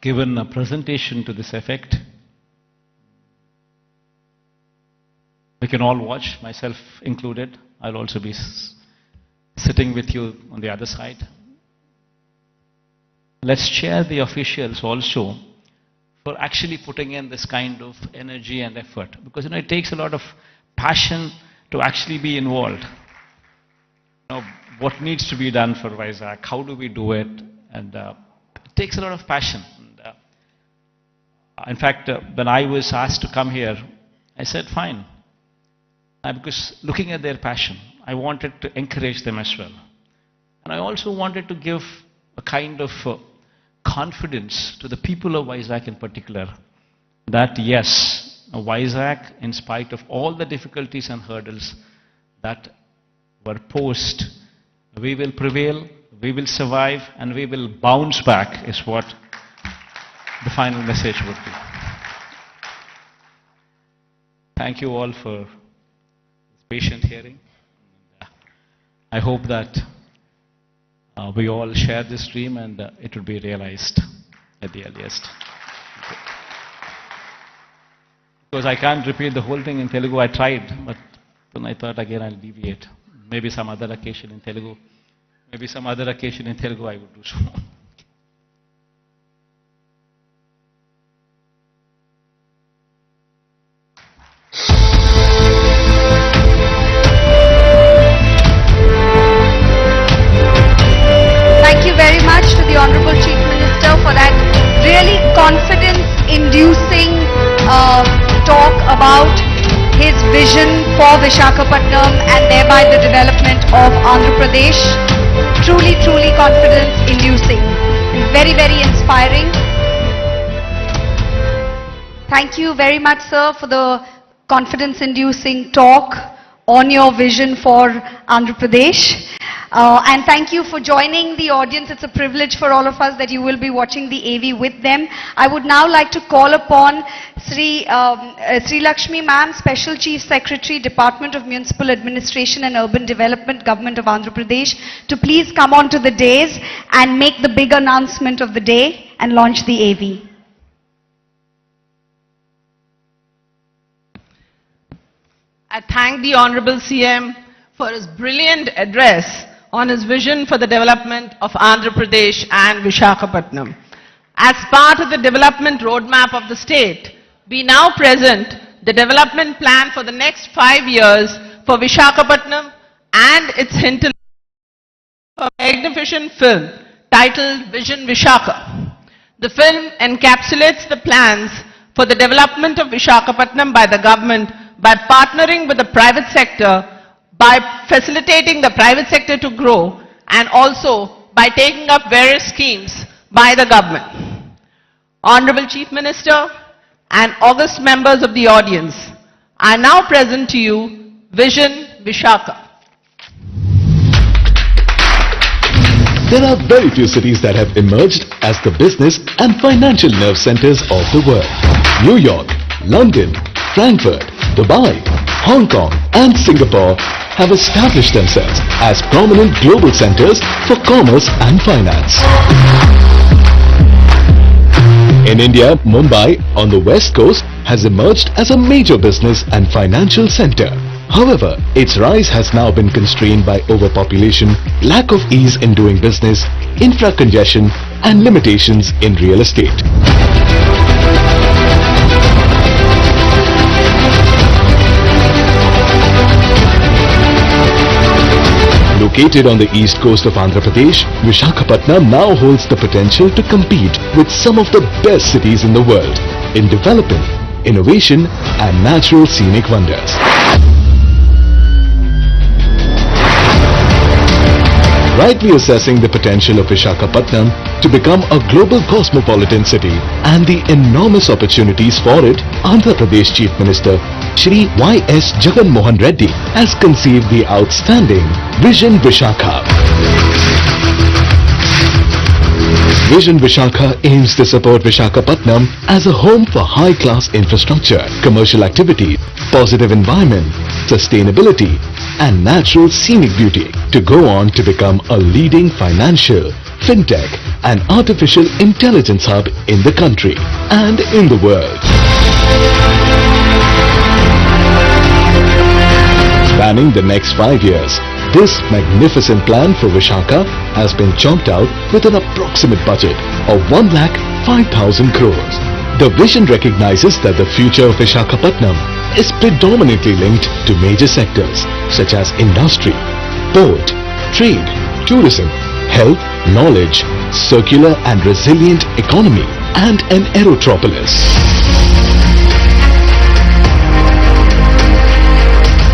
given a presentation to this effect. We can all watch, myself included. I'll also be sitting with you on the other side. Let's cheer the officials also for actually putting in this kind of energy and effort, because it takes a lot of passion to actually be involved. What needs to be done for Vizag, how do we do it, and it takes a lot of passion. In fact, when I was asked to come here, I said fine, because looking at their passion, I wanted to encourage them as well. And I also wanted to give a kind of confidence to the people of Vizag in particular, that yes, Vizag, in spite of all the difficulties and hurdles that were posed, we will prevail, we will survive, and we will bounce back, is what the final message would be. Thank you all for patient hearing. I hope that we all share this dream and it will be realized at the earliest. Because I can't repeat the whole thing in Telugu. I tried, but then I thought again I'll deviate. Maybe some other occasion in Telugu. Maybe some other occasion in Telugu I would do so. for Visakhapatnam and thereby the development of Andhra Pradesh. Truly, truly confidence-inducing and very, very inspiring. Thank you very much, sir, for the confidence-inducing talk on your vision for Andhra Pradesh. And thank you for joining the audience. It's a privilege for all of us that you will be watching the AV with them. I would now like to call upon Sri Lakshmi ma'am, Special Chief Secretary, Department of Municipal Administration and Urban Development, Government of Andhra Pradesh, to please come on to the dais and make the big announcement of the day and launch the AV. I thank the Honorable CM for his brilliant address on his vision for the development of Andhra Pradesh and Visakhapatnam. As part of the development roadmap of the state, we now present the development plan for the next 5 years for Visakhapatnam and its hinterland, a magnificent film titled Vision Visakha. The film encapsulates the plans for the development of Visakhapatnam by the government by partnering with the private sector, by facilitating the private sector to grow, and also by taking up various schemes by the government. Honorable Chief Minister and august members of the audience, I now present to you Vision Visakha. There are very few cities that have emerged as the business and financial nerve centers of the world. New York, London, Frankfurt, Dubai, Hong Kong and Singapore have established themselves as prominent global centers for commerce and finance. In India, Mumbai on the west coast has emerged as a major business and financial center. However, its rise has now been constrained by overpopulation, lack of ease in doing business, infra-congestion and limitations in real estate. Located on the east coast of Andhra Pradesh, Visakhapatnam now holds the potential to compete with some of the best cities in the world in developing, innovation and natural scenic wonders. Rightly assessing the potential of Visakhapatnam to become a global cosmopolitan city and the enormous opportunities for it, Andhra Pradesh Chief Minister Shri Y.S. Jagan Reddy has conceived the outstanding Vision Visakha. Vision Visakha aims to support Visakhapatnam as a home for high-class infrastructure, commercial activity, positive environment, sustainability and natural scenic beauty to go on to become a leading financial, fintech and artificial intelligence hub in the country and in the world. Spanning the next 5 years, this magnificent plan for Visakha has been chalked out with an approximate budget of 1,05,000 crores. The vision recognizes that the future of Visakhapatnam is predominantly linked to major sectors such as industry, port, trade, tourism, health, knowledge, circular and resilient economy, and an aerotropolis.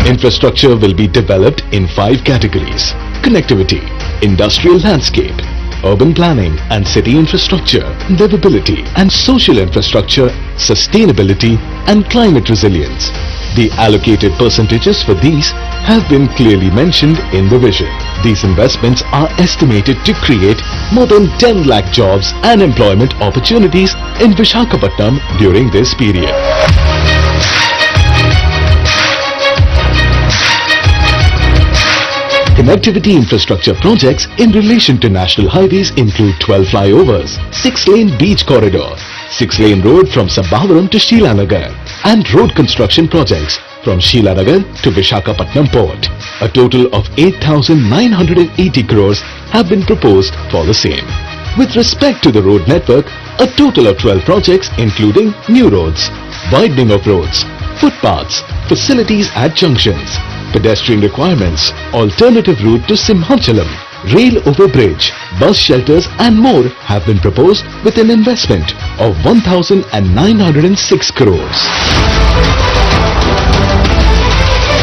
Infrastructure will be developed in 5 categories: connectivity, industrial landscape, urban planning and city infrastructure, livability and social infrastructure, sustainability and climate resilience. The allocated percentages for these have been clearly mentioned in the vision. These investments are estimated to create more than 10 lakh jobs and employment opportunities in Visakhapatnam during this period. Connectivity infrastructure projects in relation to national highways include 12 flyovers, 6-lane beach corridor, 6-lane road from Sabavaram to Sheelanagar, and road construction projects from Sheelanagar to Visakhapatnam port. A total of 8,980 crores have been proposed for the same. With respect to the road network, a total of 12 projects including new roads, widening of roads, footpaths, facilities at junctions, pedestrian requirements, alternative route to Simhachalam, rail over bridge, bus shelters and more have been proposed with an investment of 1,906 crores.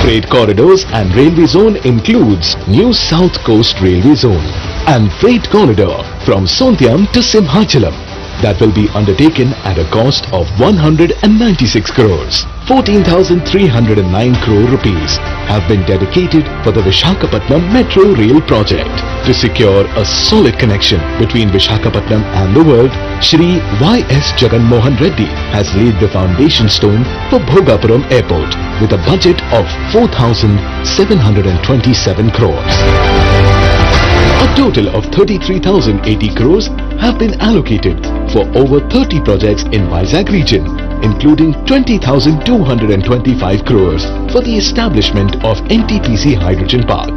Freight corridors and railway zone includes new South Coast Railway Zone and freight corridor from Sontiam to Simhachalam that will be undertaken at a cost of 196 crores. 14,309 crore rupees have been dedicated for the Visakhapatnam Metro Rail project. To secure a solid connection between Visakhapatnam and the world, Shri Y.S. Jagan Reddy has laid the foundation stone for Bhogapuram Airport with a budget of 4,727 crores. A total of 33,080 crores have been allocated for over 30 projects in Vizag region, including 20,225 crores for the establishment of NTPC Hydrogen Park.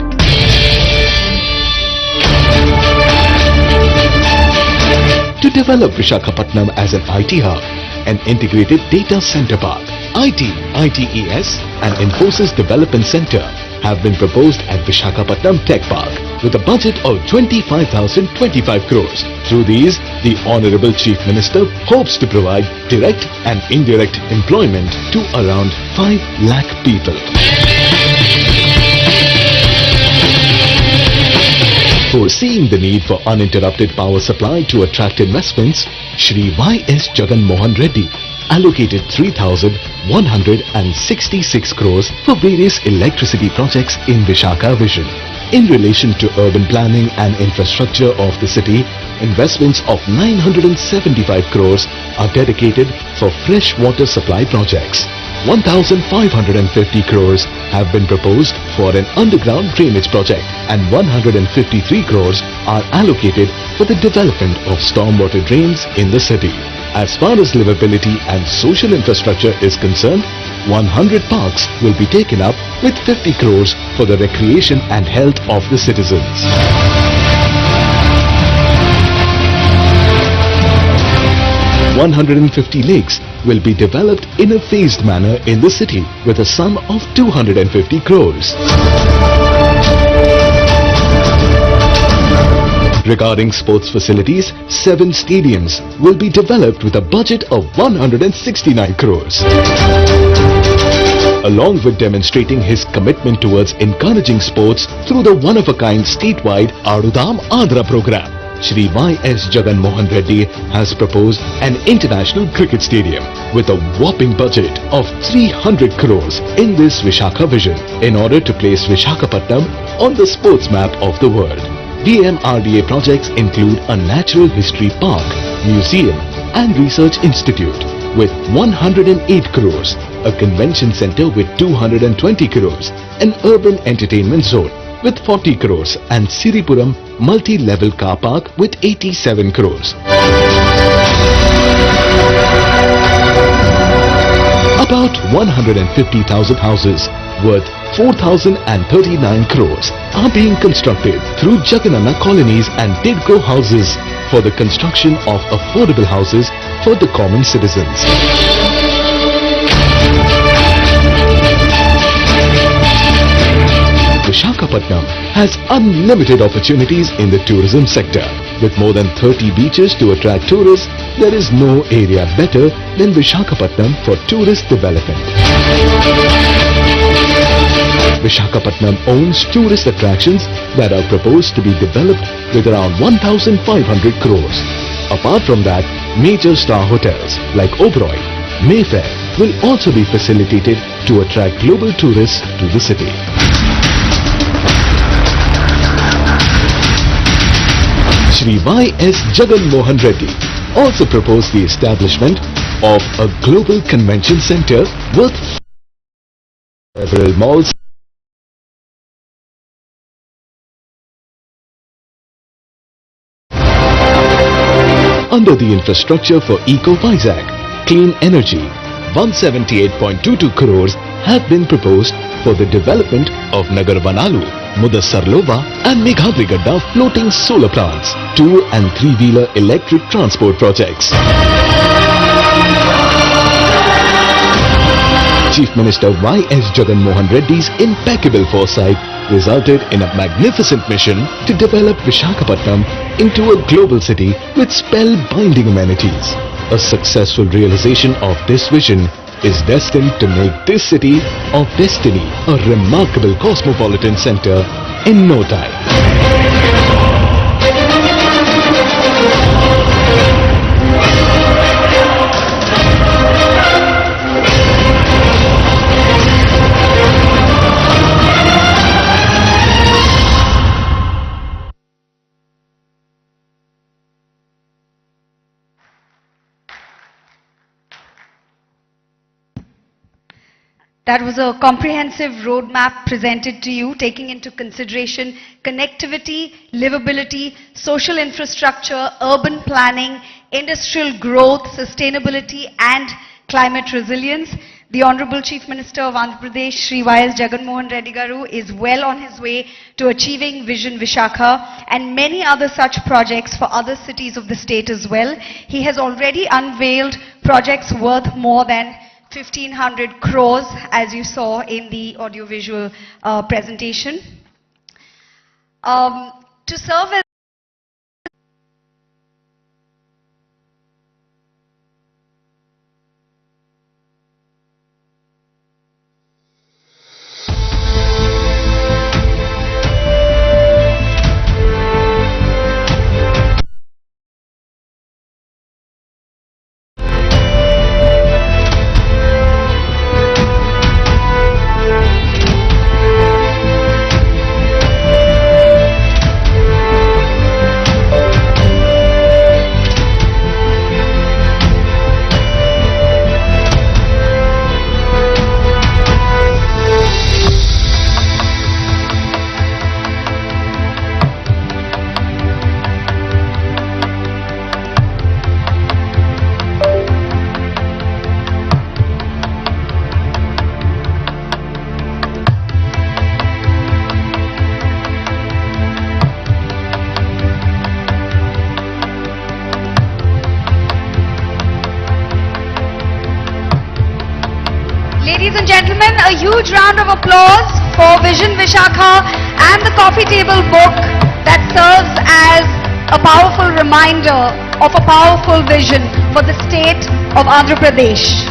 To develop Visakhapatnam as an IT hub, an integrated data center park, IT, ITES and Infosys Development Center have been proposed at Visakhapatnam Tech Park with a budget of 25,025 crores. Through these, the Honorable Chief Minister hopes to provide direct and indirect employment to around 5 lakh people. Foreseeing the need for uninterrupted power supply to attract investments, Shri Y.S. Jagan Reddy allocated 3,166 crores for various electricity projects in Visakha Vision. In relation to urban planning and infrastructure of the city, investments of 975 crores are dedicated for fresh water supply projects. 1,550 crores have been proposed for an underground drainage project and 153 crores are allocated for the development of stormwater drains in the city. As far as livability and social infrastructure is concerned, 100 parks will be taken up with 50 crores for the recreation and health of the citizens. 150 lakes will be developed in a phased manner in the city with a sum of 250 crores. Regarding sports facilities, 7 stadiums will be developed with a budget of 169 crores. Along with demonstrating his commitment towards encouraging sports through the one-of-a-kind statewide Adudam Andhra program, Shri Y.S. Jagan Reddy has proposed an international cricket stadium with a whopping budget of 300 crores in this Visakha vision in order to place Visakhapatnam on the sports map of the world. DMRDA projects include a natural history park, museum and research institute with 108 crores, a convention center with 220 crores, an urban entertainment zone with 40 crores and Siripuram multi-level car park with 87 crores. About 150,000 houses worth 4,039 crores are being constructed through Jagananna colonies and Tidco houses for the construction of affordable houses for the common citizens. Visakhapatnam has unlimited opportunities in the tourism sector. With more than 30 beaches to attract tourists, there is no area better than Visakhapatnam for tourist development. Visakhapatnam owns tourist attractions that are proposed to be developed with around 1,500 crores. Apart from that, major star hotels like Oberoi, Mayfair will also be facilitated to attract global tourists to the city. Shri Y.S. Jagan Reddy also proposed the establishment of a global convention center worth several malls under the infrastructure for Eco Vizag, Clean Energy. 178.22 crores have been proposed for the development of Nagar Vanalu, Mudassarlova and Meghadrigadda floating solar plants, 2- and 3-wheeler electric transport projects. Chief Minister Y.S. Jagan Reddy's impeccable foresight resulted in a magnificent mission to develop Visakhapatnam into a global city with spellbinding amenities. A successful realization of this vision is destined to make this city of destiny a remarkable cosmopolitan center in no time. That was a comprehensive roadmap presented to you, taking into consideration connectivity, livability, social infrastructure, urban planning, industrial growth, sustainability, and climate resilience. The Honorable Chief Minister of Andhra Pradesh, Shri Y.S. Jagan Reddy Garu, is well on his way to achieving Vision Visakha and many other such projects for other cities of the state as well. He has already unveiled projects worth more than 1,500 crores, as you saw in the audiovisual presentation. To serve as Ladies and gentlemen, a huge round of applause for Vision Visakha and the coffee table book that serves as a powerful reminder of a powerful vision for the state of Andhra Pradesh.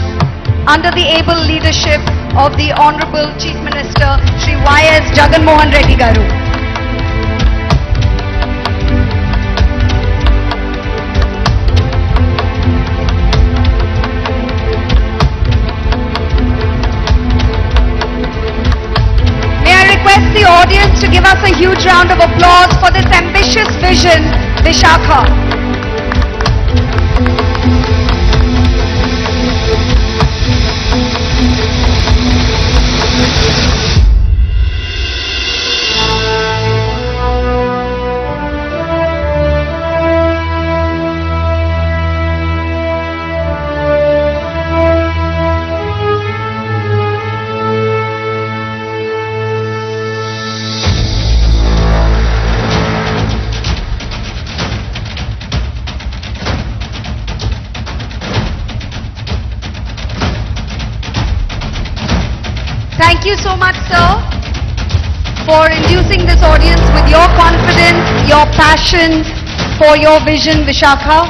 Under the able leadership of the Honorable Chief Minister, Shri Y.S. Jagan Reddy Garu. The audience to give us a huge round of applause for this ambitious vision, Visakha. Thank you so much, sir, for inducing this audience with your confidence, your passion for your vision, Visakha.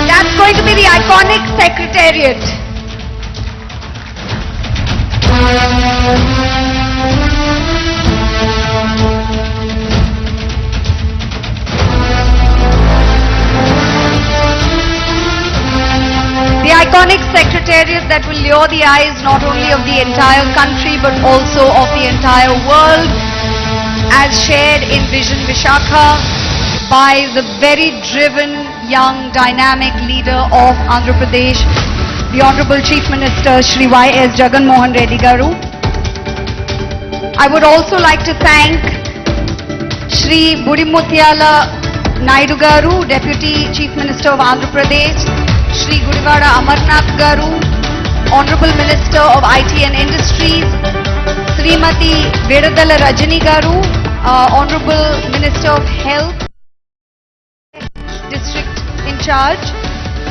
That's going to be the iconic secretariat. The iconic secretariat that will lure the eyes not only of the entire country but also of the entire world, as shared in Vision Visakha by the very driven, young, dynamic leader of Andhra Pradesh, the Honorable Chief Minister Shri Y.S. Jagan Reddy Garu. I would also like to thank Shri Budimuthyala Naidu Garu, Deputy Chief Minister of Andhra Pradesh, Shri Gudivada Amarnath Garu, Honorable Minister of IT and Industries, Srimati Vedadala Rajani Garu, Honorable Minister of Health, District in charge,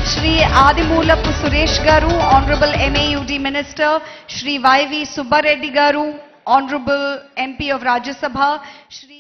Shri Adimulapu Suresh Garu, Honorable MAUD Minister, Shri Y.V. Subbareddy Garu, Honorable MP of Rajya Sabha, Shri